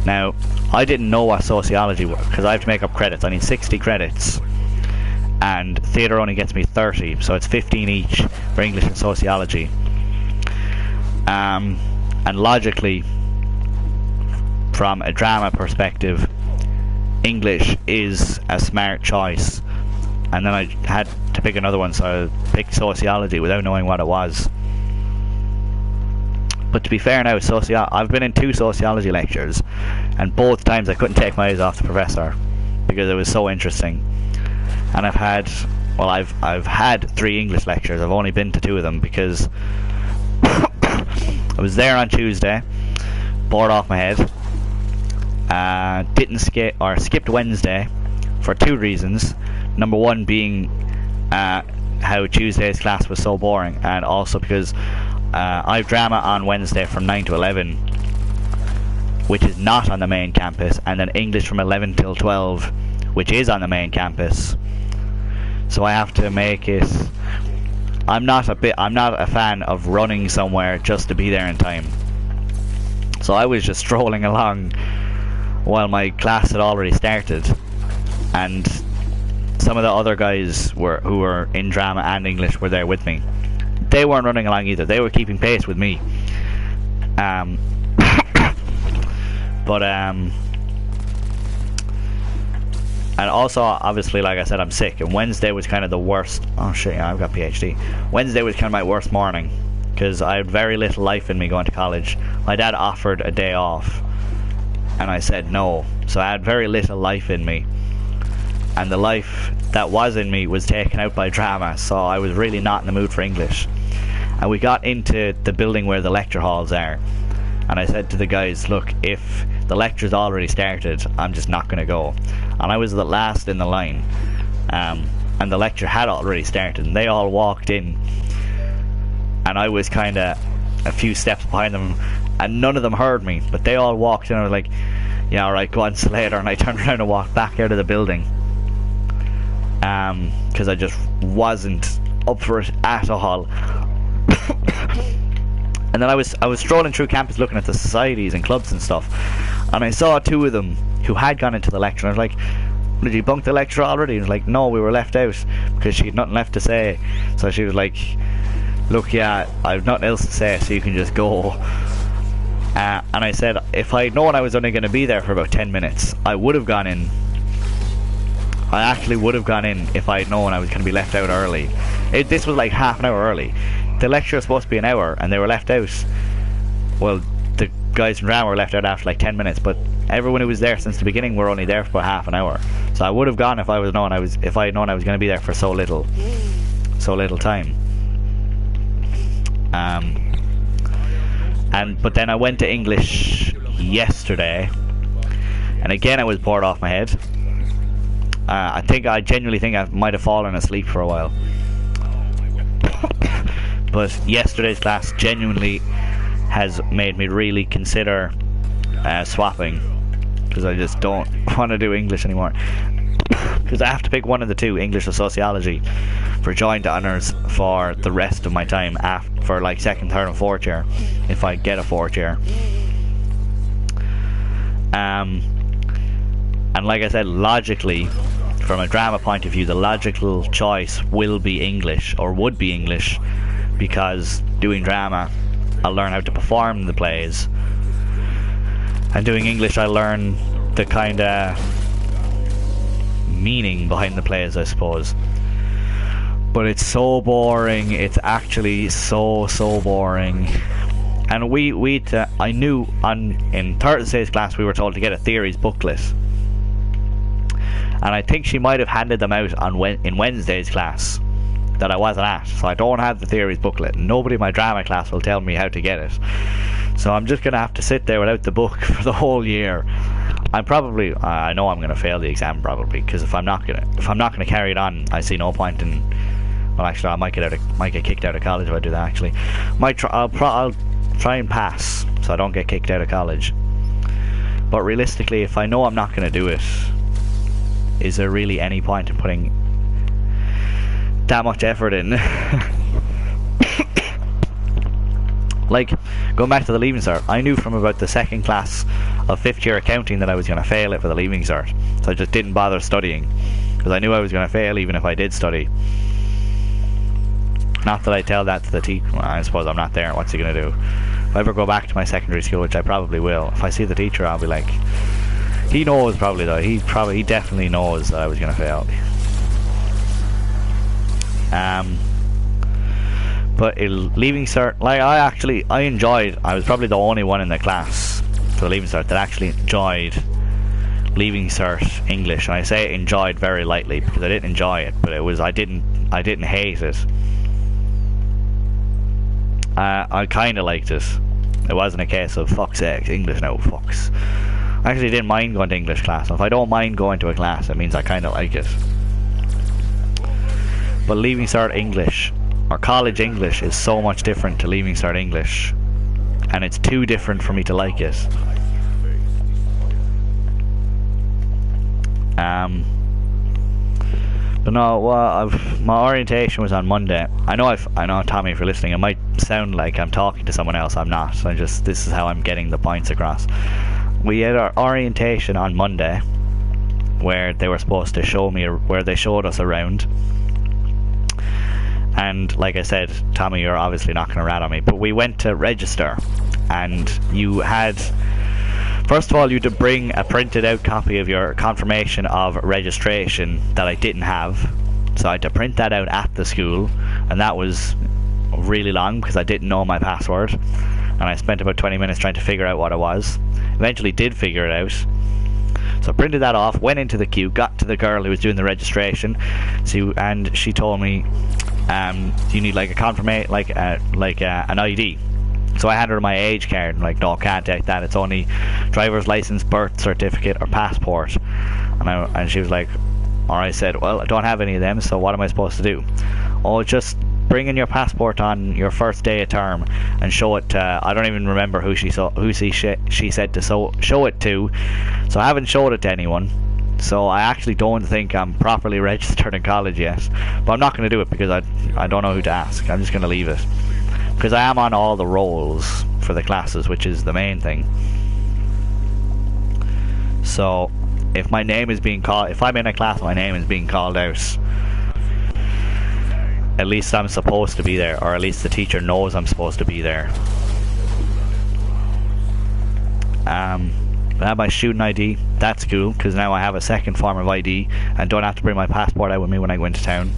Now, I didn't know what sociology was because I have to make up credits. I need 60 credits, and theatre only gets me 30, so it's 15 each for English and sociology. And logically, from a drama perspective, English is a smart choice. And then I had to pick another one, so I picked sociology without knowing what it was. But to be fair now, I've been in 2 sociology lectures, and both times I couldn't take my eyes off the professor because it was so interesting. And I've had 3 English lectures. I've only been to 2 of them because I was there on Tuesday, bored off my head. Skipped Wednesday for 2 reasons. Number 1 being how Tuesday's class was so boring, and also because I have drama on Wednesday from 9 to 11, which is not on the main campus, and then English from 11 till 12, which is on the main campus. So I have to make it. I'm not a fan of running somewhere just to be there in time. So I was just strolling along while my class had already started, and some of the other guys who were in drama and English were there with me. They weren't running along either. They were keeping pace with me. And also, obviously, like I said, I'm sick, and Wednesday was kind of the worst. Oh shit, yeah, I've got PhD. Wednesday was kind of my worst morning because I had very little life in me going to college. My dad offered a day off, and I said no. So I had very little life in me, and the life that was in me was taken out by drama. So I was really not in the mood for English. And we got into the building where the lecture halls are, and I said to the guys, look, if the lecture's already started, I'm just not going to go. And I was the last in the line, and the lecture had already started, and they all walked in, and I was kind of a few steps behind them, and none of them heard me, but they all walked in, and I was like, yeah, alright, go on, see you later. And I turned around and walked back out of the building, because I just wasn't up for it at all. And then I was strolling through campus looking at the societies and clubs and stuff, and I saw 2 of them who had gone into the lecture, and I was like, did you bunk the lecture already? And he was like, no, we were left out because she had nothing left to say. So she was like, look, yeah, I've nothing else to say, so you can just go. And I said, if I'd known I was only going to be there for about 10 minutes, I would have gone in. I actually would have gone in if I'd known I was going to be left out early. This was like half an hour early. The lecture was supposed to be an hour, and they were left out. Well, the guys from drama were left out after like 10 minutes, but everyone who was there since the beginning were only there for about half an hour. So I would have gone if I had known I was going to be there for so little time. But then I went to English yesterday, and again I was bored off my head. I genuinely think I might have fallen asleep for a while. But yesterday's class genuinely has made me really consider swapping, because I just don't want to do English anymore. Because I have to pick one of the two, English or Sociology, for joint honours for the rest of my time, for like second, third and fourth year, if I get a fourth year. And like I said, logically, from a drama point of view, the logical choice will be English, or would be English, because doing drama, I'll learn how to perform the plays, and doing English, I learn the kind of meaning behind the plays, I suppose. But it's so boring. It's actually so boring. And I knew in Thursday's class we were told to get a theories booklet, and I think she might have handed them out in Wednesday's class that I wasn't at, so I don't have the theories booklet. Nobody in my drama class will tell me how to get it, so I'm just gonna have to sit there without the book for the whole year. I know I'm gonna fail the exam probably, because if I'm not gonna carry it on, I see no point in. Well, actually, I might get kicked out of college if I do that. Actually, I'll try and pass so I don't get kicked out of college. But realistically, if I know I'm not gonna do it, is there really any point in putting that much effort in? Like, going back to the Leaving Cert, I knew from about the second class of 5th year accounting that I was going to fail it for the Leaving Cert, so I just didn't bother studying, because I knew I was going to fail even if I did study. Not that I tell that to the teacher. Well, I suppose I'm not there, what's he going to do? If I ever go back to my secondary school, which I probably will, if I see the teacher, I'll be like, he knows probably though, he definitely knows that I was going to fail. But Leaving Cert, like, I was probably the only one in the class for the Leaving Cert that actually enjoyed Leaving Cert English, and I say enjoyed very lightly because I didn't enjoy it, but I didn't hate it. I kind of liked it. It wasn't a case of fuck's sake, English now, fucks. I actually didn't mind going to English class, and if I don't mind going to a class, it means I kind of like it. But Leaving Cert English, or college English, is so much different to Leaving Cert English, and it's too different for me to like it. But no, my orientation was on Monday. I know, Tommy, if you're listening, it might sound like I'm talking to someone else. I'm not. This is how I'm getting the points across. We had our orientation on Monday, where they were supposed to where they showed us around. And like I said, Tommy, you're obviously not going to rat on me, but we went to register, and first of all, you had to bring a printed out copy of your confirmation of registration that I didn't have, so I had to print that out at the school, and that was really long because I didn't know my password, and I spent about 20 minutes trying to figure out what it was. Eventually did figure it out, so I printed that off, went into the queue, got to the girl who was doing the registration, and she told me, you need like a confirmation, like an ID. So I handed her my age card, and like, no, can't take that, it's only driver's license, birth certificate or passport. And she was like, or I said, well, I don't have any of them, so what am I supposed to do? Oh, just bring in your passport on your first day of term and show it to, I don't even remember who she said to show it to, so I haven't showed it to anyone. So I actually don't think I'm properly registered in college yet, but I'm not going to do it because I don't know who to ask. I'm just going to leave it, because I am on all the rolls for the classes, which is the main thing. So if my name is being called, if I'm in a class my name is being called out, at least I'm supposed to be there, or at least the teacher knows I'm supposed to be there. I have my student ID. That's cool, because now I have a second form of ID and don't have to bring my passport out with me when I go into town.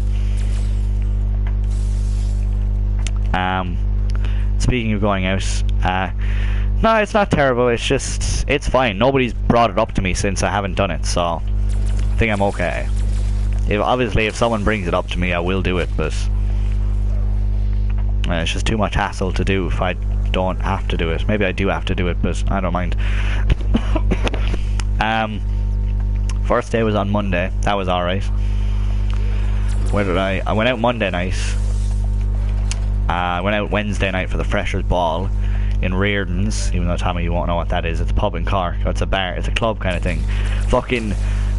Speaking of going out, No, it's not terrible. It's just, it's fine. Nobody's brought it up to me since I haven't done it, so I think I'm okay. Obviously, if someone brings it up to me, I will do it, but it's just too much hassle to do if I don't have to do it. Maybe I do have to do it, but I don't mind. First day was on Monday. That was alright. Where did I went out Monday night. I went out Wednesday night for the Freshers' Ball in Reardon's, even though Tommy, you won't know what that is. It's a pub in Cork. It's a bar. It's a club kind of thing. Fucking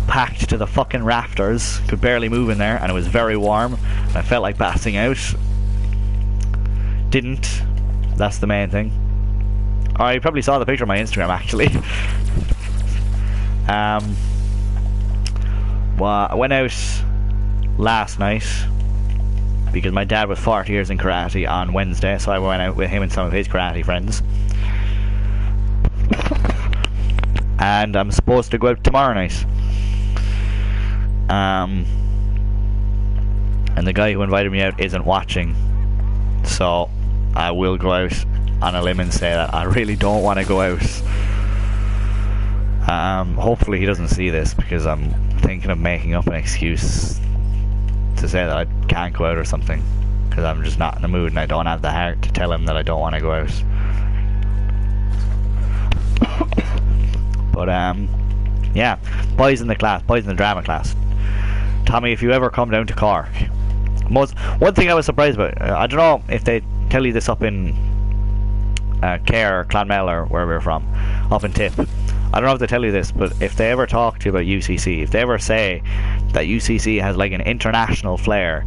packed to the fucking rafters. Could barely move in there, and it was very warm. I felt like passing out. Didn't. That's the main thing. Oh, you probably saw the picture on my Instagram, actually. Well, I went out last night because my dad was 40 years in karate on Wednesday, so I went out with him and some of his karate friends. And I'm supposed to go out tomorrow night. And the guy who invited me out isn't watching, so I will go out on a limb and say that I really don't want to go out. Hopefully he doesn't see this, because I'm thinking of making up an excuse to say that I can't go out or something, because I'm just not in the mood and I don't have the heart to tell him that I don't want to go out. But yeah, boys in the drama class. Tommy, if you ever come down to Cork, one thing I was surprised about, I don't know if they tell you this up in Care or Clonmel or where we're from, up in Tip. I don't know if they tell you this, but if they ever talk to you about UCC, if they ever say that UCC has like an international flair,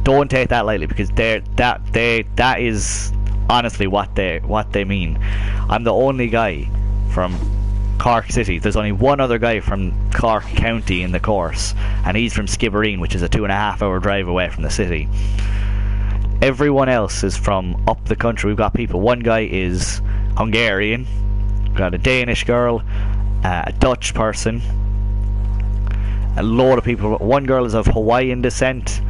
don't take that lightly, because that is honestly what they mean. I'm the only guy from Cork City. There's only one other guy from Cork County in the course, and he's from Skibbereen, which is a 2.5 hour drive away from the city. Everyone else is from up the country. We've got people. One guy is Hungarian. We've got a Danish girl, a Dutch person, a load of people. One girl is of Hawaiian descent.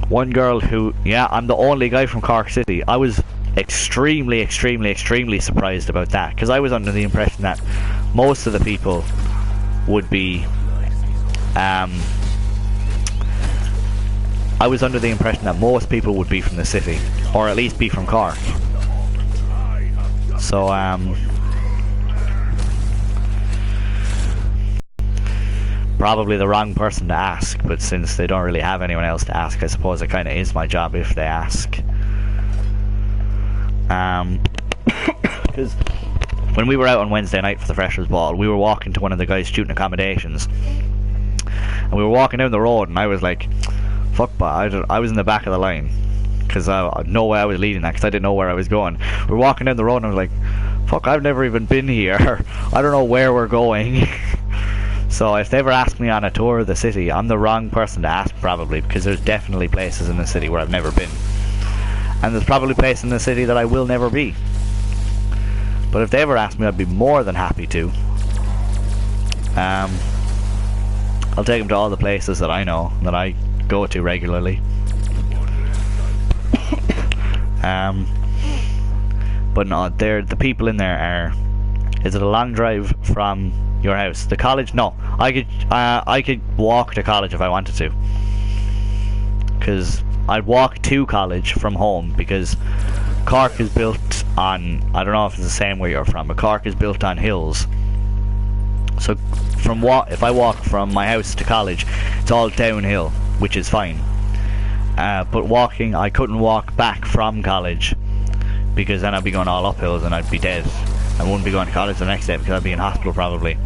One girl who, yeah, I'm the only guy from Cork City. I was extremely surprised about that, because I was under the impression that most of the people would be I was under the impression that most people would be from the city, or at least be from Cork. So probably the wrong person to ask, but since they don't really have anyone else to ask, I suppose it kind of is my job if they ask. Because when we were out on Wednesday night for the Freshers' Ball, we were walking to one of the guys' student accommodations, and we were walking down the road, and I was like, fuck, but I was in the back of the line, because no way I was leading that, because I didn't know where I was going. We were walking down the road, and I was like, fuck, I've never even been here. I don't know where we're going. So if they ever ask me on a tour of the city, I'm the wrong person to ask, probably, because there's definitely places in the city where I've never been, and there's probably places in the city that I will never be. But if they ever ask me, I'd be more than happy to. I'll take them to all the places that I know, that I go to regularly. But no, the people in there are. Is it a long drive from your house? The college? No, I could walk to college if I wanted to, because I'd walk to college from home, because Cork is built on, I don't know if it's the same where you're from, but Cork is built on hills. So if I walk from my house to college, it's all downhill, which is fine. But walking, I couldn't walk back from college, because then I'd be going all up hills and I'd be dead. I wouldn't be going to college the next day, because I'd be in hospital probably.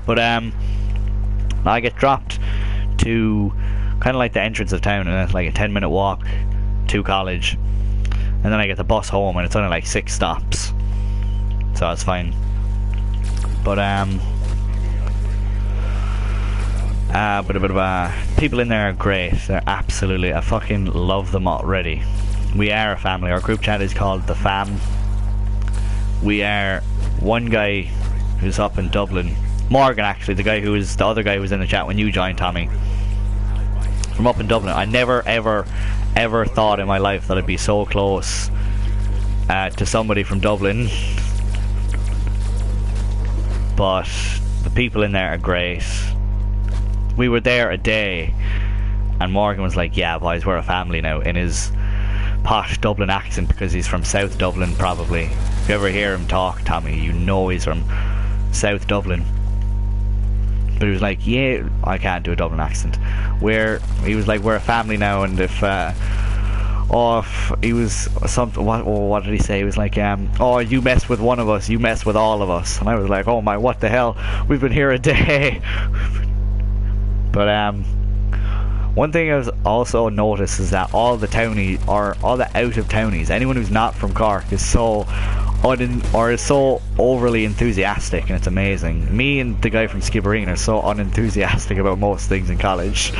But I get dropped to kind of like the entrance of town, and it's like a 10-minute walk to college, and then I get the bus home, and it's only like 6 stops, so it's fine. But people in there are great. They're absolutely, I fucking love them already. We are a family. Our group chat is called The Fam. We are one guy who's up in Dublin, Morgan actually, the other guy who was in the chat when you joined, Tommy, from up in Dublin. I never ever ever thought in my life that I'd be so close to somebody from Dublin. But the people in there are great. We were there a day, and Morgan was like, yeah boys, we're a family now, in his posh Dublin accent, because he's from South Dublin probably. If you ever hear him talk, Tommy, you know he's from South Dublin. But he was like, yeah, I can't do a Dublin accent. He was like, we're a family now, and if he was something, what did he say? He was like, oh, you mess with one of us, you mess with all of us. And I was like, oh my, what the hell? We've been here a day. But one thing I've also noticed is that all the townies, or all the out of townies, anyone who's not from Cork is so overly enthusiastic, and it's amazing. Me and the guy from Skibbereen are so unenthusiastic about most things in college.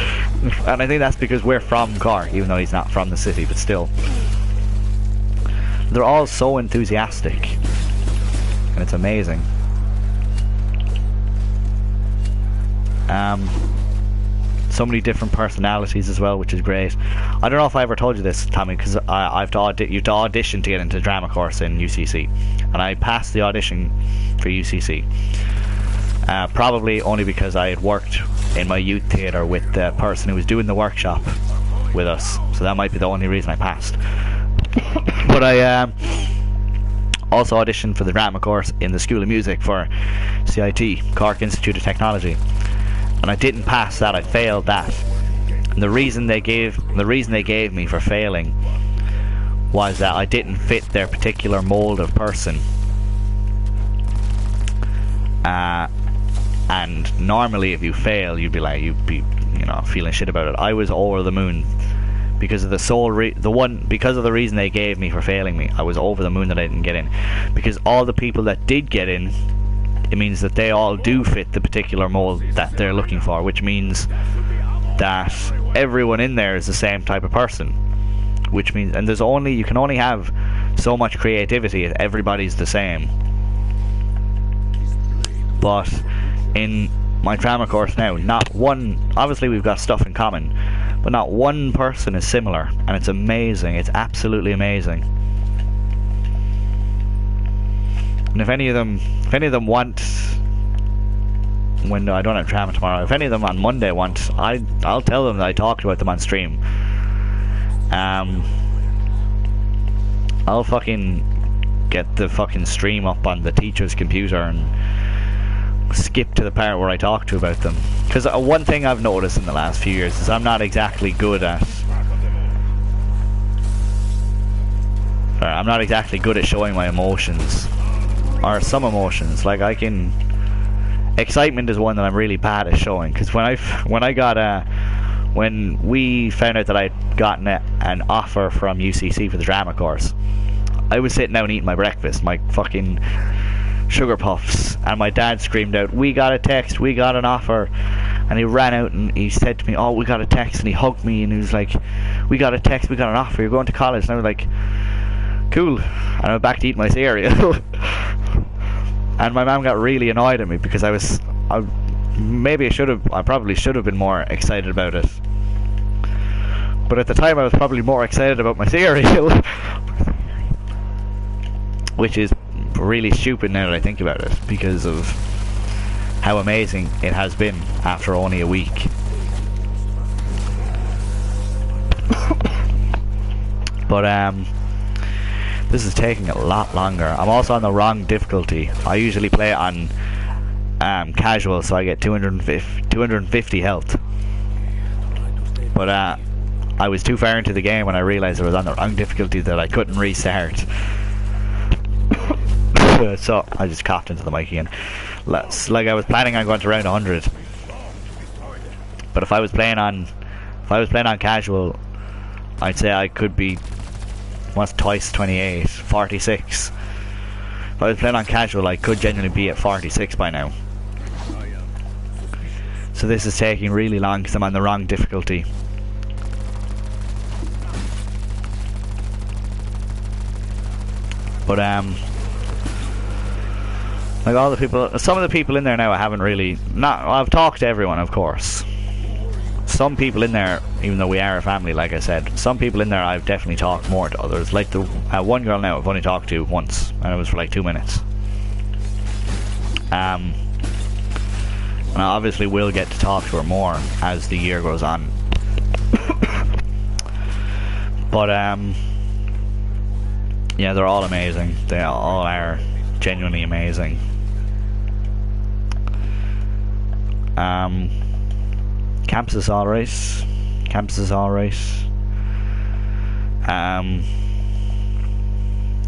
And I think that's because we're from Cork, even though he's not from the city, but still. They're all so enthusiastic, and it's amazing. So many different personalities as well, which is great. I don't know if I ever told you this, Tommy, because you have to audition to get into the drama course in UCC, and I passed the audition for UCC. Probably only because I had worked in my youth theatre with the person who was doing the workshop with us, so that might be the only reason I passed. But I also auditioned for the drama course in the School of Music for CIT, Cork Institute of Technology. And I didn't pass that, I failed that. And the reason they gave me for failing was that I didn't fit their particular mold of person. And normally if you fail, you'd be feeling shit about it. I was over the moon because of because of the reason they gave me for failing me. I was over the moon that I didn't get in, because all the people that did get in, it means that they all do fit the particular mold that they're looking for, which means that everyone in there is the same type of person, which means, and you can only have so much creativity if everybody's the same. But in my drama course now, obviously we've got stuff in common, but not one person is similar, and it's amazing. It's absolutely amazing. And if any of them want, when I don't have drama tomorrow, if any of them on Monday want, I'll tell them that I talked about them on stream. I'll fucking get the fucking stream up on the teacher's computer and skip to the part where I talk to about them. Because one thing I've noticed in the last few years is I'm not exactly good at showing my emotions. Or some emotions. Like excitement is one that I'm really bad at showing, because when we found out that I'd gotten an offer from UCC for the drama course, I was sitting down eating my breakfast, my fucking sugar puffs, and my dad screamed out, "We got a text, we got an offer." And he ran out and he said to me, "Oh, we got a text," and he hugged me and he was like, "We got a text, we got an offer, you're going to college." And I was like, cool, and I went back to eat my cereal. And my mum got really annoyed at me because I probably should have been more excited about it. But at the time I was probably more excited about my cereal. Which is really stupid now that I think about it, because of how amazing it has been after only a week. But this is taking a lot longer. I'm also on the wrong difficulty. I usually play it on casual, so I get 250 health. But I was too far into the game when I realised I was on the wrong difficulty that I couldn't restart. So I just coughed into the mic again. Like I was planning on going to round 100. But if I was playing on casual, I'd say I could be twice 28, 46. If I was playing on casual, I could genuinely be at 46 by now. So this is taking really long because I'm on the wrong difficulty. But like all the people, some of the people in there now I haven't really, I've talked to everyone, of course. some people in there, even though we are a family, like I said, some people in there I've definitely talked more to others. Like the one girl now I've only talked to once, and it was for like 2 minutes. And I obviously will get to talk to her more as the year goes on. But yeah, they're all amazing. They all are genuinely amazing. Campus is alright. Campus is alright.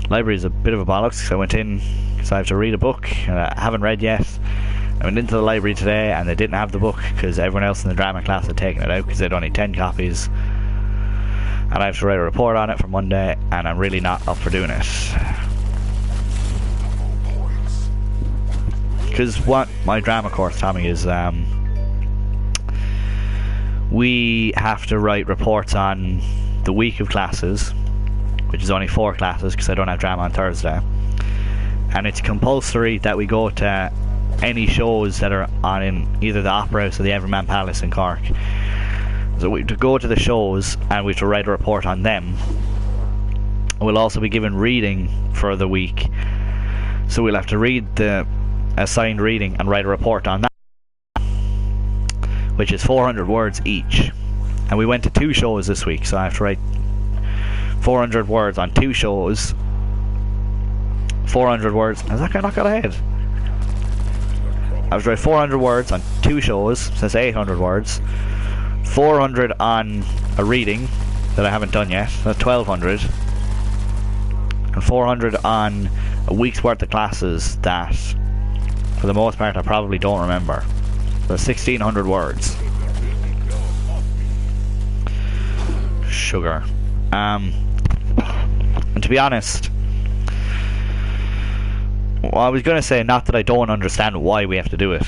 Library is a bit of a bollocks because I went in because I have to read a book and I haven't read yet. I went into the library today and they didn't have the book because everyone else in the drama class had taken it out because they'd only 10 copies. And I have to write a report on it for Monday, and I'm really not up for doing it. Because what my drama course taught me is we have to write reports on the week of classes, which is only 4 classes because I don't have drama on Thursday. And it's compulsory that we go to any shows that are on in either the Opera House or the Everyman Palace in Cork. So we have to go to the shows and we have to write a report on them. We'll also be given reading for the week. So we'll have to read the assigned reading and write a report on that, which is 400 words each. And we went to 2 shows this week, so I have to write 400 words on 2 shows. 400 words. Has that guy not got ahead? I have to write 400 words on 2 shows, so that's 800 words. 400 on a reading that I haven't done yet, that's 1200. And 400 on a week's worth of classes that, for the most part, I probably don't remember. So 1600 words. Sugar. And to be honest, well, I was going to say not that I don't understand why we have to do it.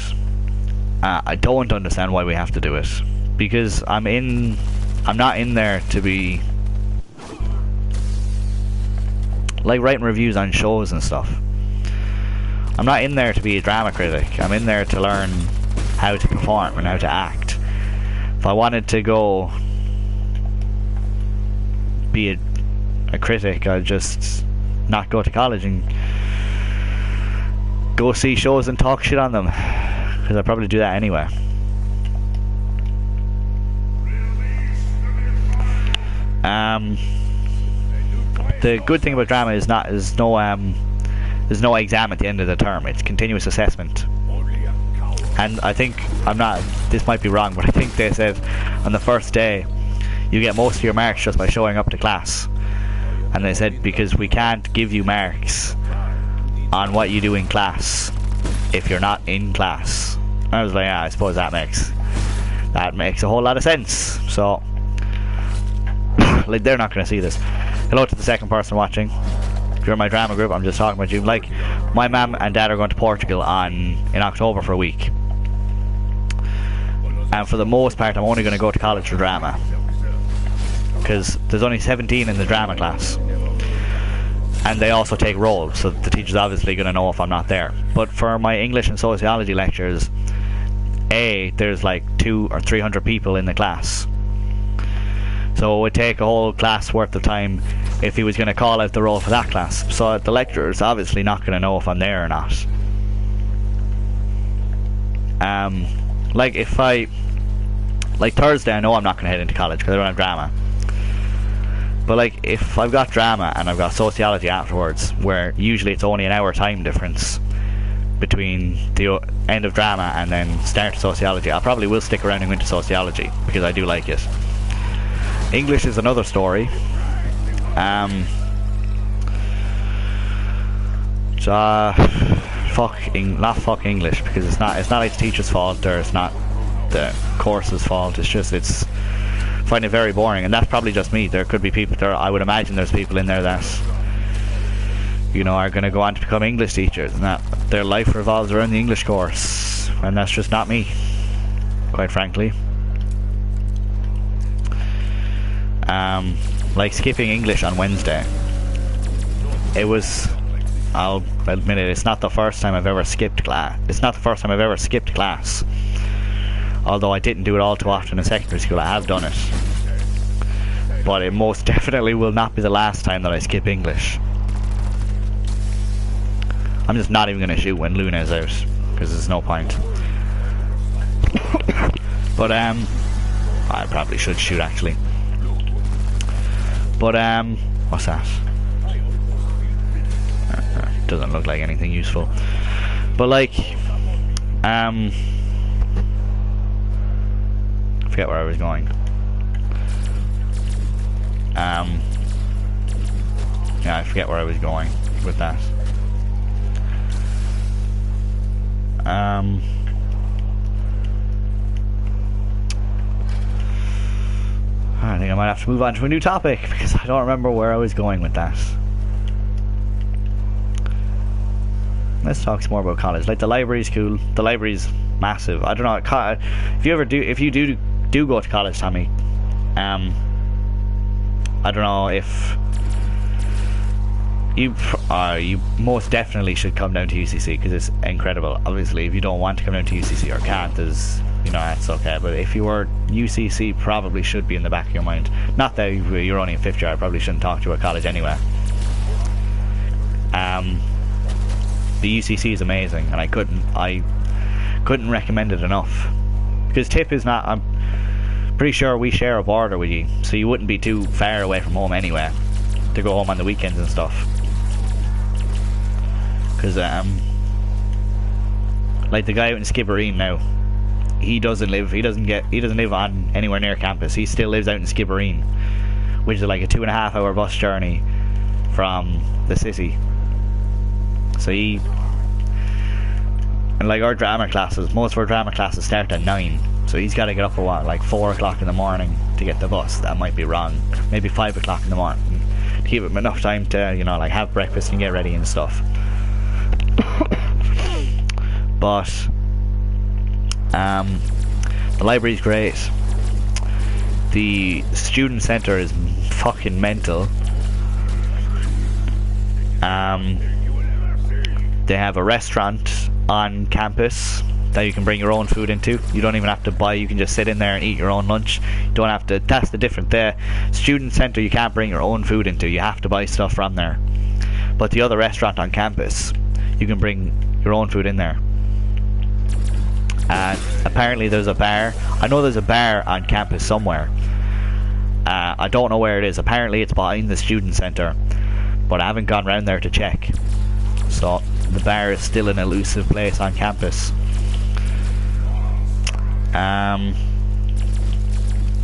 I don't understand why we have to do it. Because I'm not in there to be like writing reviews on shows and stuff. I'm not in there to be a drama critic. I'm in there to learn how to perform and how to act. If I wanted to go be a critic, I'd just not go to college and go see shows and talk shit on them, because I'd probably do that anyway. The good thing about drama is there's no exam at the end of the term. It's continuous assessment. And I think this might be wrong, but I think they said on the first day you get most of your marks just by showing up to class. And they said because we can't give you marks on what you do in class if you're not in class. And I was like, yeah, I suppose that makes a whole lot of sense. So like, they're not going to see this. Hello to the second person watching. If you're in my drama group, I'm just talking about you. Like, my mum and dad are going to Portugal in October for a week. And for the most part, I'm only going to go to college for drama. Because there's only 17 in the drama class. And they also take roles, so the teacher's obviously going to know if I'm not there. But for my English and sociology lectures, there's like 200 or 300 people in the class. So it would take a whole class worth of time if he was going to call out the role for that class. So the lecturer's obviously not going to know if I'm there or not. Like Thursday, I know I'm not going to head into college because I don't have drama. But like, if I've got drama and I've got sociology afterwards, where usually it's only an hour time difference between the end of drama and then start sociology, I probably will stick around and go into sociology because I do like it. English is another story. Not fuck English, because it's not like the teacher's fault or it's not the course's fault. It's just I find it very boring, and that's probably just me. There could be people there. I would imagine there's people in there that are going to go on to become English teachers, and that their life revolves around the English course, and that's just not me, quite frankly. Like skipping English on Wednesday. I'll admit it, it's not the first time I've ever skipped class. It's not the first time I've ever skipped class. Although I didn't do it all too often in secondary school, I have done it. But it most definitely will not be the last time that I skip English. I'm just not even going to shoot when Luna's out, because there's no point. But I probably should shoot actually. But what's that? Doesn't look like anything useful. But like I forget where I was going. Yeah, I forget where I was going with that. I think I might have to move on to a new topic because I don't remember where I was going with that. Let's talk some more about college. Like, the library's cool. The library's massive. I don't know. If you do go to college, Tommy, I don't know if you most definitely should come down to UCC because it's incredible. Obviously, if you don't want to come down to UCC or can't, there's, you know, that's okay. But if you were, UCC probably should be in the back of your mind. Not that you're only in 5th year. I probably shouldn't talk to you about college anyway. The UCC is amazing, and I couldn't recommend it enough. Because Tip is not. I'm pretty sure we share a border with you, so you wouldn't be too far away from home anyway to go home on the weekends and stuff. Because like the guy out in Skibbereen now, he doesn't live on anywhere near campus. He still lives out in Skibbereen, which is like a 2.5 hour bus journey from the city. So and like our drama classes, most of our drama classes start at 9. So he's got to get up at what, like 4 o'clock in the morning to get the bus. That might be wrong. Maybe 5 o'clock in the morning to give him enough time to, you know, like have breakfast and get ready and stuff. But the library's great. The student centre is fucking mental. They have a restaurant on campus that you can bring your own food into. You don't even have to buy, you can just sit in there and eat your own lunch. You don't have to, that's the difference. The student centre you can't bring your own food into, you have to buy stuff from there. But the other restaurant on campus, you can bring your own food in there. And apparently there's a bar. I know there's a bar on campus somewhere. I don't know where it is. Apparently it's behind the student centre, but I haven't gone round there to check. So the bar is still an elusive place on campus.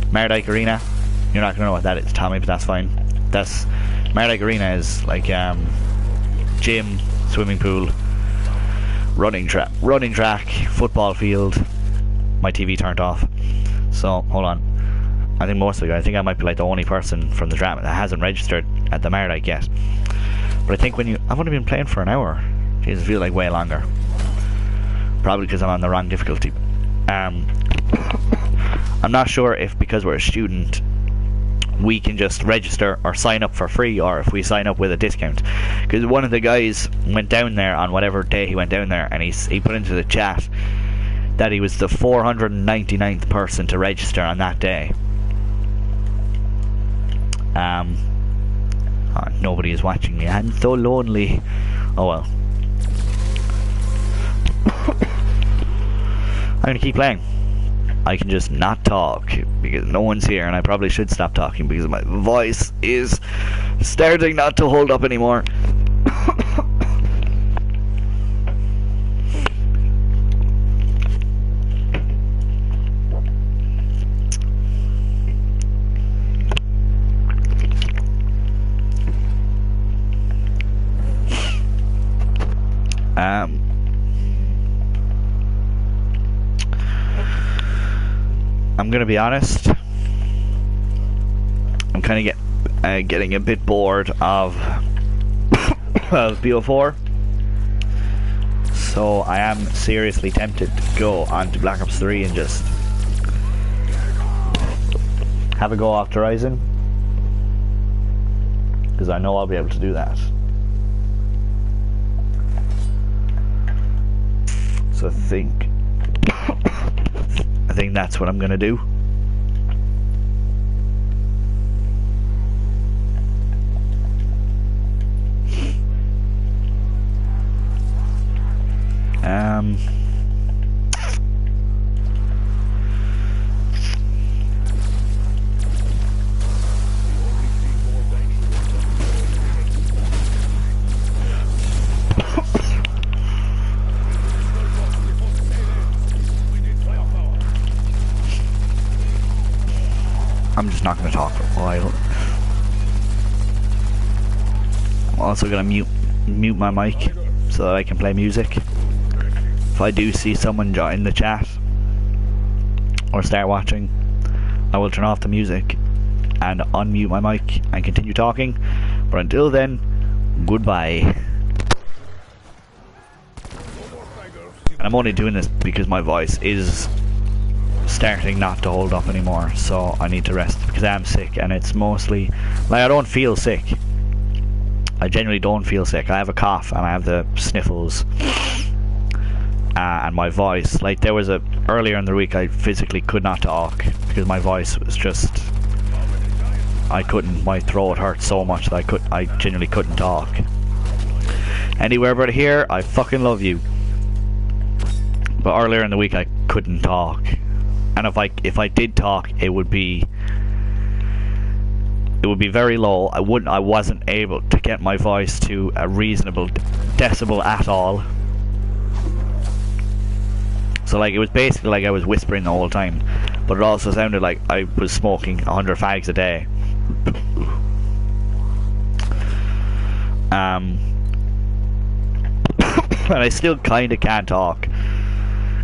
Mardyke Arena. You're not going to know what that is, Tommy, but that's fine. That's Mardyke Arena is like gym, swimming pool, running track, football field. My TV turned off. So hold on. I think I might be like the only person from the drama that hasn't registered at the Mardyke yet. But I think I've only been playing for an hour. Jeez, it feels like way longer. Probably because I'm on the wrong difficulty. I'm not sure if because we're a student we can just register or sign up for free, or if we sign up with a discount. Because one of the guys went down there on whatever day he went down there, and he put into the chat that he was the 499th person to register on that day. Nobody is watching me. I'm so lonely. Oh well. I'm gonna keep playing. I can just not talk because no one's here, and I probably should stop talking because my voice is starting not to hold up anymore. I'm gonna be honest, I'm kind of getting a bit bored of BO4, so I am seriously tempted to go on to Black Ops 3 and just have a go off to Horizon, because I know I'll be able to do that. So I think that's what I'm gonna do. I'm just not going to talk for a while. I'm also going to mute my mic so that I can play music. If I do see someone join the chat or start watching, I will turn off the music and unmute my mic and continue talking. But until then, goodbye. And I'm only doing this because my voice is starting not to hold up anymore, so I need to rest because I am sick, and it's mostly like I don't feel sick. I genuinely don't feel sick. I have a cough and I have the sniffles, and my voice, like there was earlier in the week I physically could not talk because my voice was just, I couldn't, my throat hurt so much that I genuinely couldn't talk. Anywhere but here, I fucking love you. But earlier in the week I couldn't talk. And if I did talk, it would be very low. I wasn't able to get my voice to a reasonable decibel at all. So like it was basically like I was whispering the whole time, but it also sounded like I was smoking 100 fags a day. And I still kind of can't talk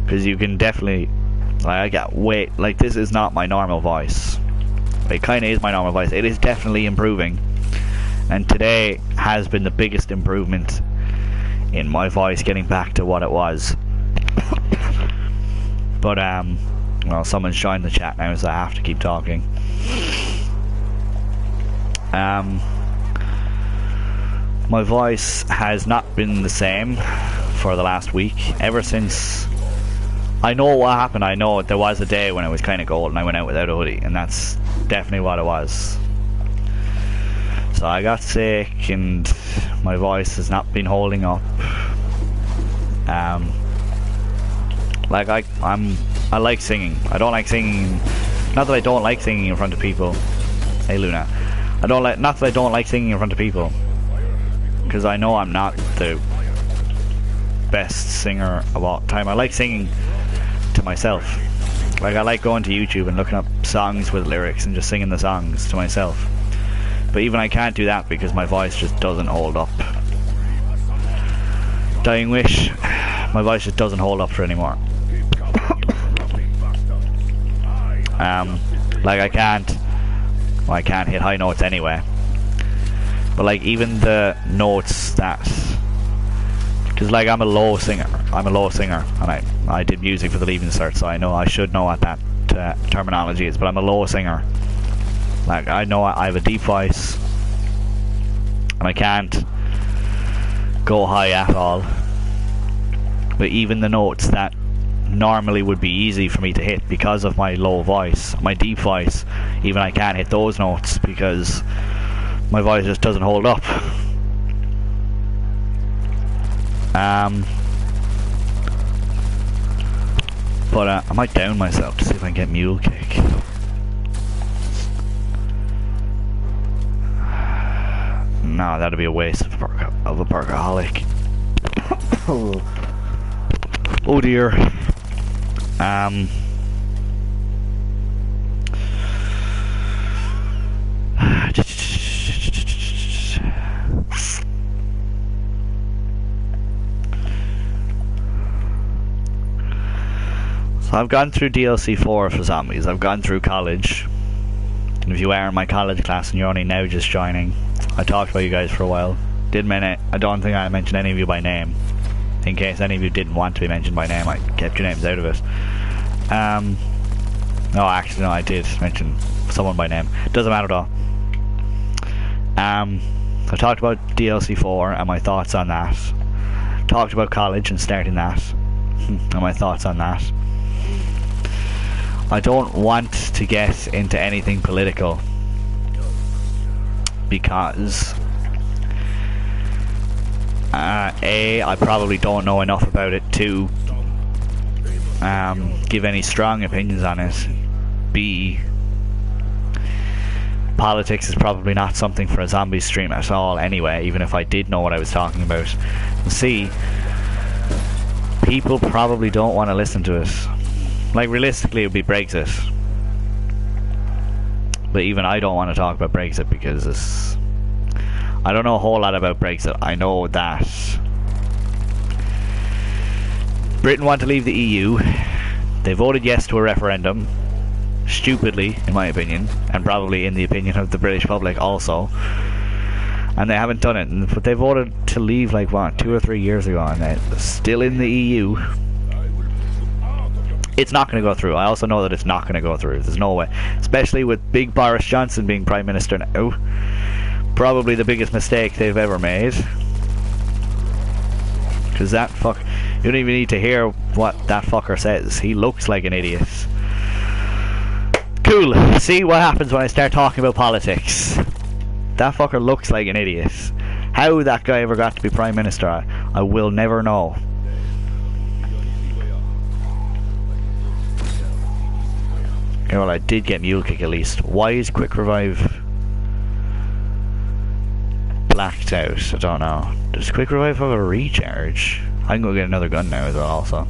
because you can definitely. I get weight, like this is not my normal voice. It kind of is my normal voice. It is definitely improving, and today has been the biggest improvement in my voice getting back to what it was. But well, someone's joined the chat now, so I have to keep talking. My voice has not been the same for the last week, ever since. I know what happened. I know there was a day when it was kind of cold and I went out without a hoodie, and that's definitely what it was. So I got sick and my voice has not been holding up. Like I like singing. I don't like singing. Not that I don't like singing in front of people. Hey Luna, not that I don't like singing in front of people, because I know I'm not the best singer of all time. I like singing to myself. Like I like going to YouTube and looking up songs with lyrics and just singing the songs to myself. But even I can't do that because my voice just doesn't hold up. Dying Wish, my voice just doesn't hold up for anymore. Like I can't hit high notes anyway. But like even the notes that, because like I'm a low singer, and I did music for the Leaving Cert, so I should know what that terminology is. But I'm a low singer. Like I know I have a deep voice, and I can't go high at all. But even the notes that normally would be easy for me to hit because of my low voice, my deep voice, even I can't hit those notes because my voice just doesn't hold up. But I might down myself to see if I can get mule kick. No, that'd be a waste of a perkaholic. Oh dear. So I've gone through DLC 4 for Zombies. I've gone through college. And if you are in my college class and you're only now just joining, I talked about you guys for a while. I don't think I mentioned any of you by name. In case any of you didn't want to be mentioned by name, I kept your names out of it. No, actually, no, I did mention someone by name. Doesn't matter at all. I talked about DLC 4 and my thoughts on that. Talked about college and starting that and my thoughts on that. I don't want to get into anything political because A, I probably don't know enough about it to give any strong opinions on it. B, politics is probably not something for a zombie stream at all anyway, even if I did know what I was talking about. And C, people probably don't want to listen to it. Like, realistically, it would be Brexit. But even I don't want to talk about Brexit because I don't know a whole lot about Brexit. I know that Britain want to leave the EU. They voted yes to a referendum. Stupidly, in my opinion. And probably in the opinion of the British public also. And they haven't done it. But they voted to leave like, what, 2 or 3 years ago. And they're still in the EU. It's not going to go through. I also know that it's not going to go through. There's no way. Especially with big Boris Johnson being Prime Minister now. Probably the biggest mistake they've ever made. Because that fuck... You don't even need to hear what that fucker says. He looks like an idiot. Cool. See what happens when I start talking about politics. That fucker looks like an idiot. How that guy ever got to be Prime Minister, I will never know. Okay, well, I did get Mule Kick at least. Why is Quick Revive blacked out? I don't know. Does Quick Revive have a recharge? I can go get another gun now as well also.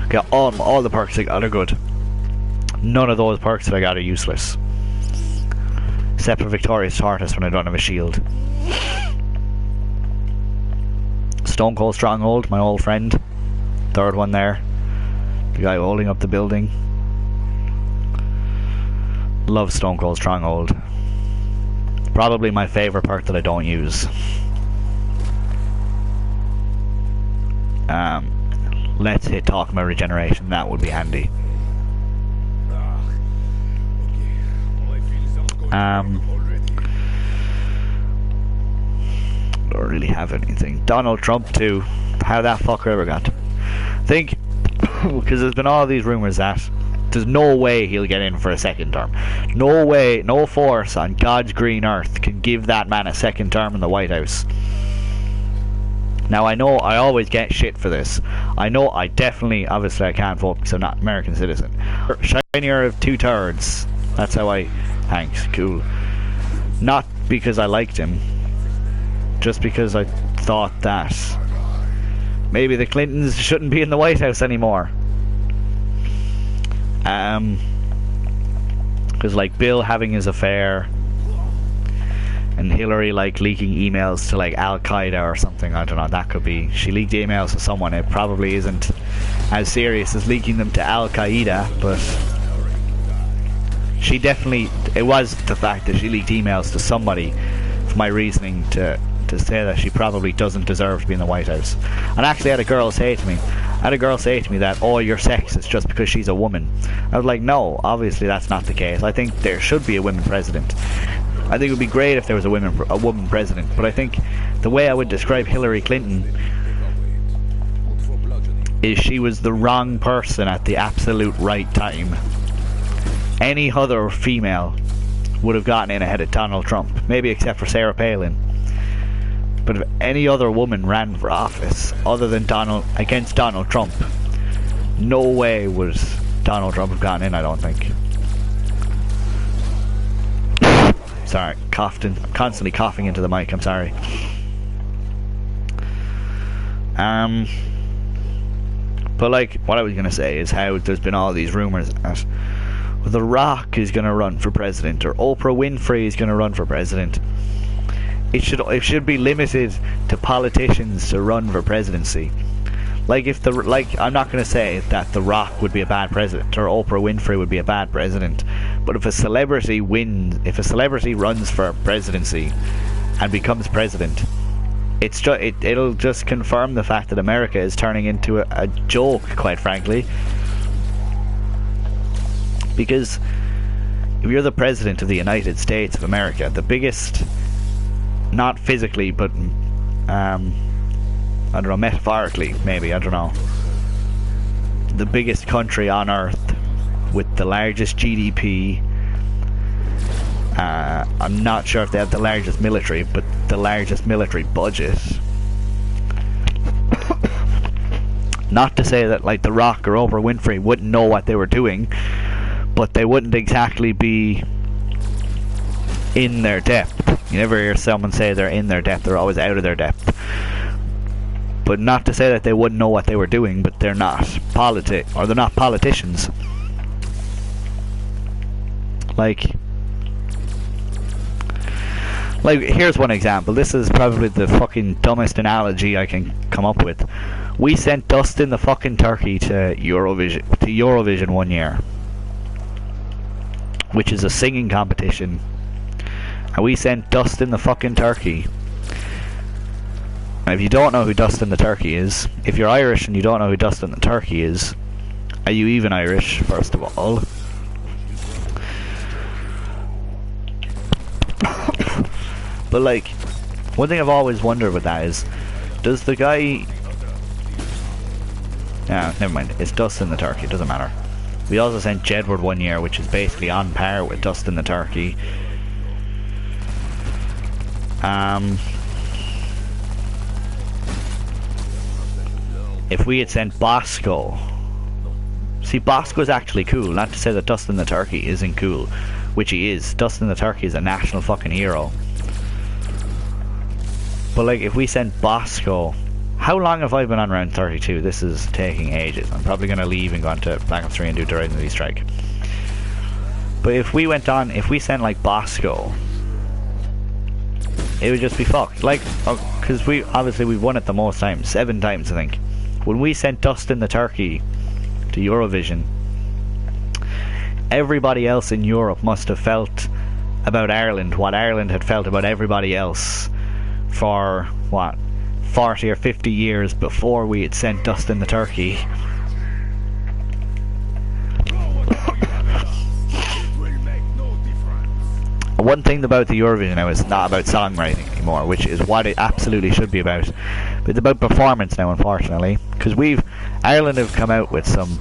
Okay, all the perks I got are good. None of those perks that I got are useless. Except for Victorious Tortoise when I don't have a shield. Stone Cold Stronghold, my old friend. Third one there. The guy holding up the building. Love Stone Cold Stronghold. Probably my favourite perk that I don't use. Let's hit talk about regeneration. That would be handy. Don't really have anything. Donald Trump too. How that fucker ever got to think, because there's been all these rumours that there's no way he'll get in for a second term. No way, no force on God's green earth can give that man a second term in the White House. Now I know I always get shit for this. I know I definitely, obviously I can't vote because I'm not an American citizen. Shinier of 2/3. That's how I... Thanks, cool. Not because I liked him. Just because I thought that maybe the Clintons shouldn't be in the White House anymore. Because like Bill having his affair and Hillary like leaking emails to like Al-Qaeda or something, I don't know, that could be, she leaked emails to someone. It probably isn't as serious as leaking them to Al-Qaeda, but she definitely, it was the fact that she leaked emails to somebody for my reasoning to say that she probably doesn't deserve to be in the White House. And actually I had a girl say to me that, oh, you're sexist just because she's a woman. I was like, no, obviously that's not the case. I think there should be a women president. I think it would be great if there was a woman president, but I think the way I would describe Hillary Clinton is she was the wrong person at the absolute right time. Any other female would have gotten in ahead of Donald Trump, maybe except for Sarah Palin. But if any other woman ran for office other than against Donald Trump, no way would Donald Trump have gotten in, I don't think. Sorry, I'm constantly coughing into the mic, I'm sorry. But like, what I was gonna say is how there's been all these rumours that The Rock is gonna run for president, or Oprah Winfrey is gonna run for president. It should be limited to politicians to run for presidency. Like I'm not gonna say that The Rock would be a bad president or Oprah Winfrey would be a bad president, but if a celebrity runs for presidency and becomes president, it'll just confirm the fact that America is turning into a joke, quite frankly. Because if you're the president of the United States of America, the biggest, not physically, but I don't know, metaphorically, maybe, I don't know. the biggest country on earth with the largest GDP. I'm not sure if they have the largest military, but the largest military budget. Not to say that like The Rock or Oprah Winfrey wouldn't know what they were doing, but they wouldn't exactly be in their depth. You never hear someone say they're in their depth, they're always out of their depth. But not to say that they wouldn't know what they were doing, but they're not they're not politicians. Like here's one example. This is probably the fucking dumbest analogy I can come up with. We sent Dustin the fucking Turkey to Eurovision one year, which is a singing competition, and we sent Dustin the fucking Turkey. Now, if you don't know who Dustin the Turkey is, if you're Irish and you don't know who Dustin the Turkey is, are you even Irish, first of all? But like, one thing I've always wondered with that is, does the guy... Yeah, never mind, it's Dustin the Turkey, it doesn't matter. We also sent Jedward one year, which is basically on par with Dustin the Turkey. If we had sent Bosco... See, Bosco's actually cool, not to say that Dustin the Turkey isn't cool, which he is. Dustin the Turkey is a national fucking hero. But like, if we sent Bosco... How long have I been on round 32? This is taking ages. I'm probably going to leave and go on to Black Ops 3 and do Horizon Strike. But if we sent like Bosco, it would just be fucked. Like, because we've won it the most times, 7 times I think. When we sent Dustin the Turkey to Eurovision, everybody else in Europe must have felt about Ireland what Ireland had felt about everybody else for, what, 40 or 50 years before we had sent Dustin the Turkey. One thing about the Eurovision now is not about songwriting anymore, which is what it absolutely should be about. But it's about performance now, unfortunately, because Ireland have come out with some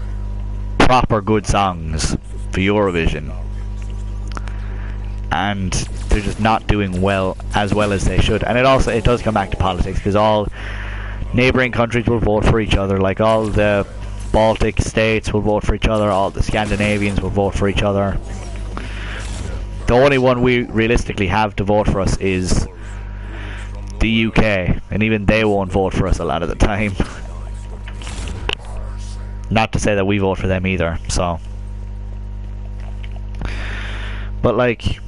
proper good songs for Eurovision, and they're just not doing as well as they should. And it does come back to politics, because all neighbouring countries will vote for each other. Like, all the Baltic states will vote for each other, all the Scandinavians will vote for each other. The only one we realistically have to vote for us is the UK, and even they won't vote for us a lot of the time. Not to say that we vote for them either, so. But like,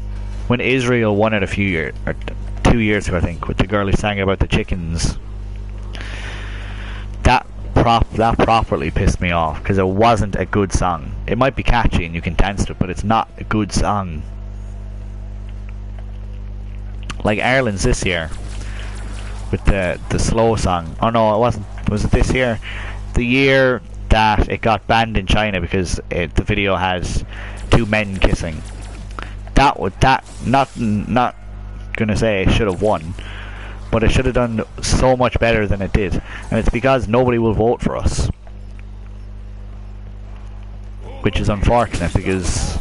when Israel won it 2 years ago, I think, with the girl who sang about the chickens, that properly pissed me off, because it wasn't a good song. It might be catchy and you can dance to it, but it's not a good song. Like Ireland's this year with the slow song. Oh no, it wasn't. Was it this year? The year that it got banned in China because the video has 2 men kissing. Not gonna say it should have won, but it should have done so much better than it did, and it's because nobody will vote for us, which is unfortunate, because,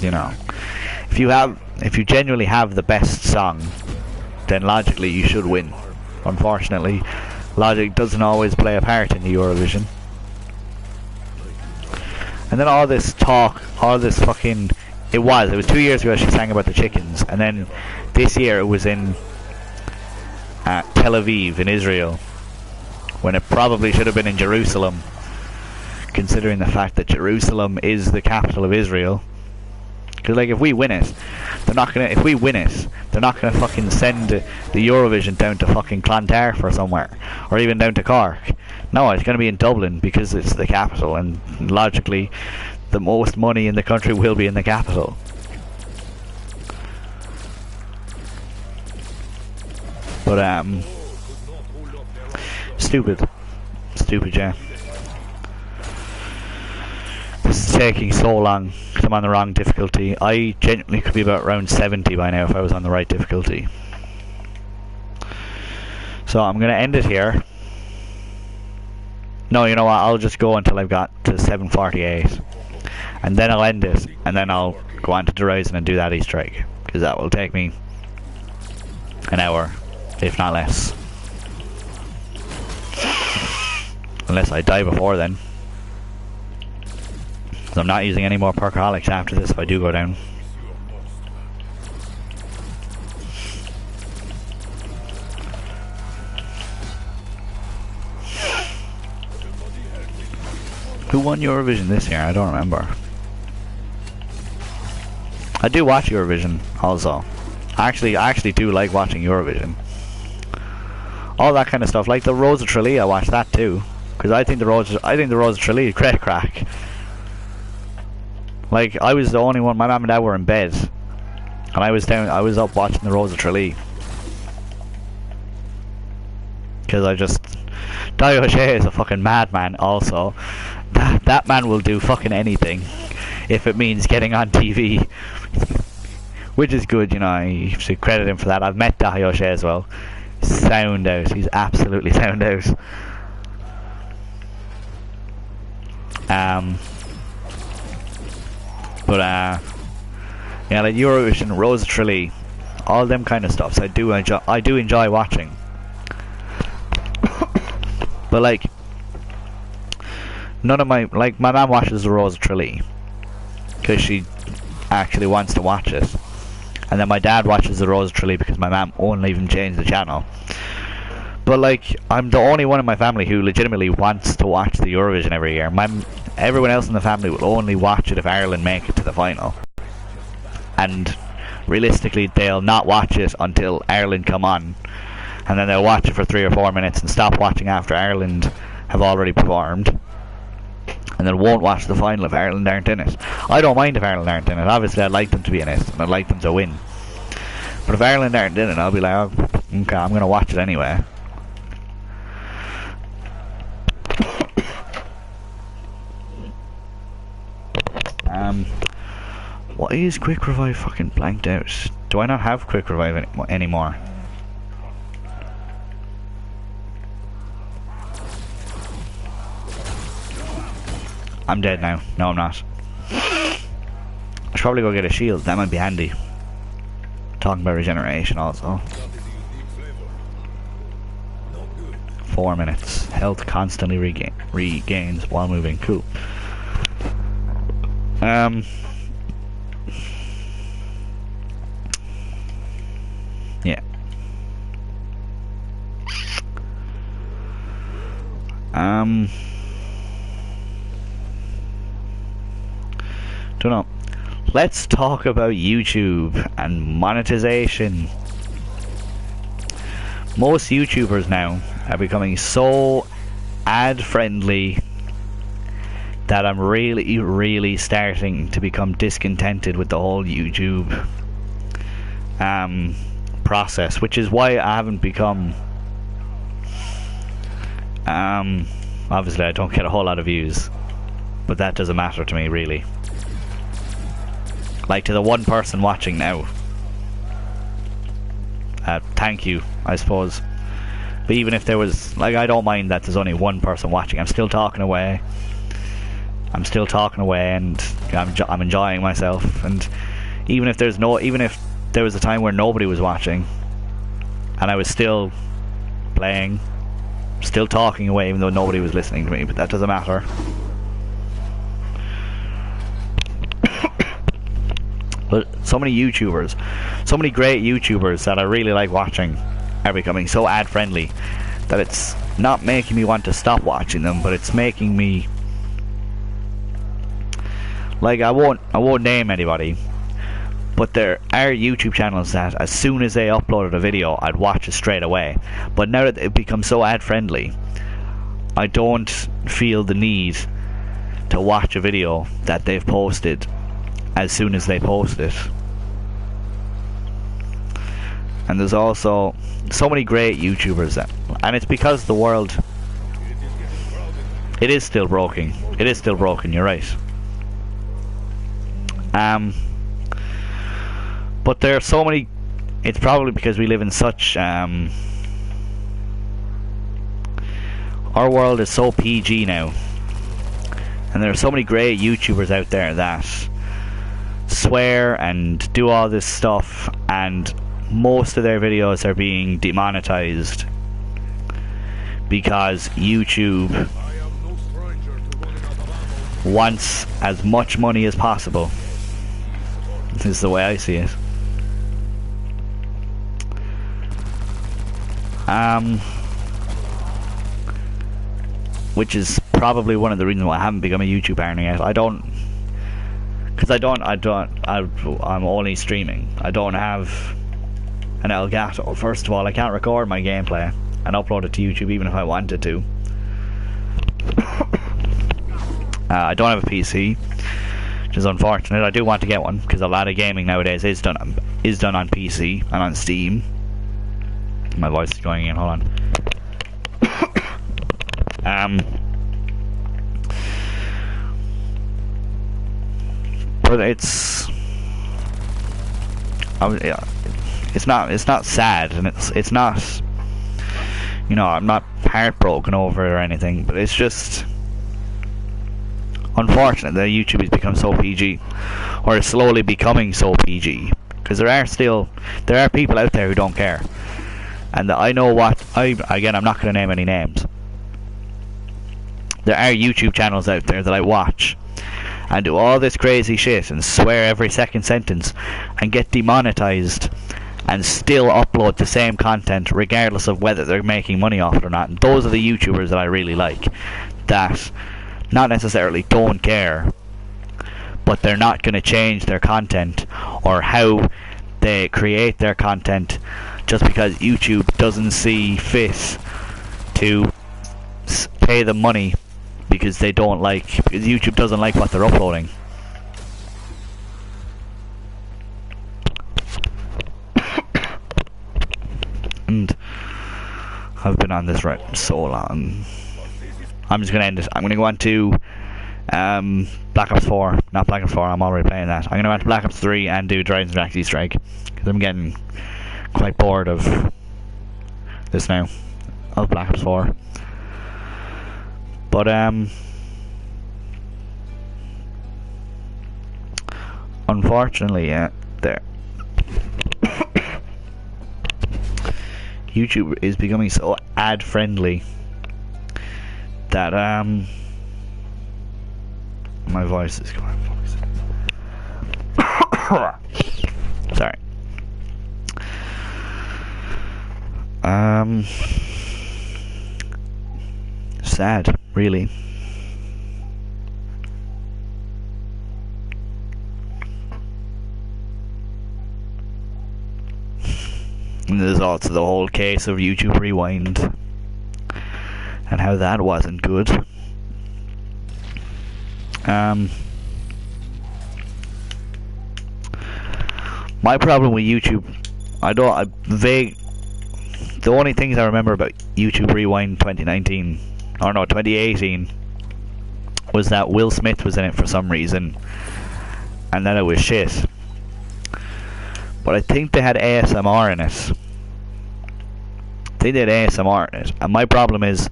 you know, if you genuinely have the best song, then logically you should win. Unfortunately, logic doesn't always play a part in the Eurovision. And then all this talk, all this fucking... It was 2 years ago she sang about the chickens, and then this year it was in Tel Aviv in Israel, when it probably should have been in Jerusalem, considering the fact that Jerusalem is the capital of Israel. Because like, if we win it, they're not gonna fucking send the Eurovision down to fucking Clontarf or somewhere, or even down to Cork. No, it's gonna be in Dublin because it's the capital, and logically the most money in the country will be in the capital. But stupid, yeah. This is taking so long because I'm on the wrong difficulty. I genuinely could be about round 70 by now if I was on the right difficulty. So I'm going to end it here. No, you know what? I'll just go until I've got to 748, and then I'll end it, and then I'll go on to Horizon and do that Easter egg, because that will take me an hour, if not less. Unless I die before then. So I'm not using any more perkaholics after this if I do go down. Who won Eurovision this year? I don't remember. I do watch Eurovision also. I actually do like watching Eurovision. All that kind of stuff, like the Rose of Tralee, I watch that too, because I think the Rose of Tralee is great crack. Like, I was the only one. My mum and dad were in bed, and I was up watching the Rose of Tralee, because Dai O'Shea is a fucking madman. Also, that man will do fucking anything if it means getting on TV, which is good. You know, you should credit him for that. I've met Dai O'Shea as well. Sound out. He's absolutely sound out. But yeah, like Eurovision, Rose of Tralee, all them kind of stuffs I do enjoy watching. But like, none of my mum watches the Rose of Tralee because she actually wants to watch it, and then my dad watches the Rose of Tralee because my mum won't even change the channel. But like, I'm the only one in my family who legitimately wants to watch the Eurovision every year. Everyone else in the family will only watch it if Ireland make it to the final, and realistically they'll not watch it until Ireland come on, and then they'll watch it for 3 or 4 minutes and stop watching after Ireland have already performed, and then won't watch the final if Ireland aren't in it. I don't mind if Ireland aren't in it. Obviously I'd like them to be in it, and I'd like them to win. But if Ireland aren't in it, I'll be like, oh, okay, I'm going to watch it anyway. What is Quick Revive fucking blanked out? Do I not have Quick Revive anymore? I'm dead now. No, I'm not. I should probably go get a shield. That might be handy. Talking about regeneration also. 4 minutes. Health constantly regains while moving. Cool. Yeah. Don't know. Let's talk about YouTube and monetization. Most YouTubers now are becoming so ad friendly that I'm really starting to become discontented with the whole YouTube process, which is why I haven't become obviously I don't get a whole lot of views, but that doesn't matter to me really. Like, to the one person watching now, thank you, I suppose. But even if there was, like, I don't mind that there's only one person watching. I'm still talking away, and I'm enjoying myself. And even if there was a time where nobody was watching and I was still playing, still talking away even though nobody was listening to me, but that doesn't matter. But so many YouTubers, so many great YouTubers that I really like watching are becoming so ad friendly that it's not making me want to stop watching them, but it's making me, like, I won't name anybody, but there are YouTube channels that as soon as they uploaded a video I'd watch it straight away. But now that it becomes so ad friendly, I don't feel the need to watch a video that they've posted as soon as they post it. And there's also so many great YouTubers and it's because the world, it is still broken, you're right. But there are so many, it's probably because we live in such or Our world is so PG now. And there are so many great YouTubers out there that swear and do all this stuff, and most of their videos are being demonetized because YouTube wants as much money as possible. This is the way I see it. Which is probably one of the reasons why I haven't become a YouTube partner yet. I'm only streaming. I don't have an Elgato. First of all, I can't record my gameplay and upload it to YouTube even if I wanted to. I don't have a PC, which is unfortunate. I do want to get one because a lot of gaming nowadays is done on PC and on Steam. My voice is going in. Hold on. But it's not sad, and it's not, you know, I'm not heartbroken over it or anything, but it's just unfortunate that YouTube has become so PG, or is slowly becoming so PG, because there are people out there who don't care, and I know what I'm not going to name any names. There are YouTube channels out there that I watch and do all this crazy shit and swear every second sentence and get demonetized and still upload the same content regardless of whether they're making money off it or not. And those are the YouTubers that I really like, that not necessarily don't care, but they're not going to change their content or how they create their content just because YouTube doesn't see fit to pay them money because YouTube doesn't like what they're uploading. And I've been on this route so long. I'm just gonna end it. I'm gonna go on to Black Ops 4. Not Black Ops 4, I'm already playing that. I'm gonna go on to Black Ops 3 and do Dragon's Galaxy Strike, because I'm getting quite bored of this now, of Black Ops 4. But unfortunately, there YouTube is becoming so ad friendly that my voice is going. Sorry. Sad, really. And there's also the whole case of YouTube Rewind and how that wasn't good. My problem with YouTube, the only things I remember about YouTube Rewind 2018 was that Will Smith was in it for some reason and that it was shit. But I think they had ASMR in it. They did ASMR in it, and my problem is,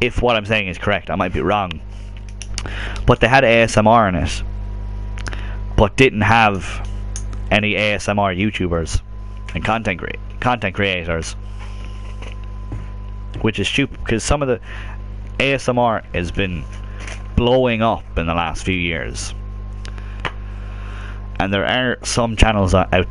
if what I'm saying is correct, I might be wrong, but they had ASMR in it, but didn't have any ASMR YouTubers and content creators, which is stupid, because some of the ASMR has been blowing up in the last few years, and there are some channels out there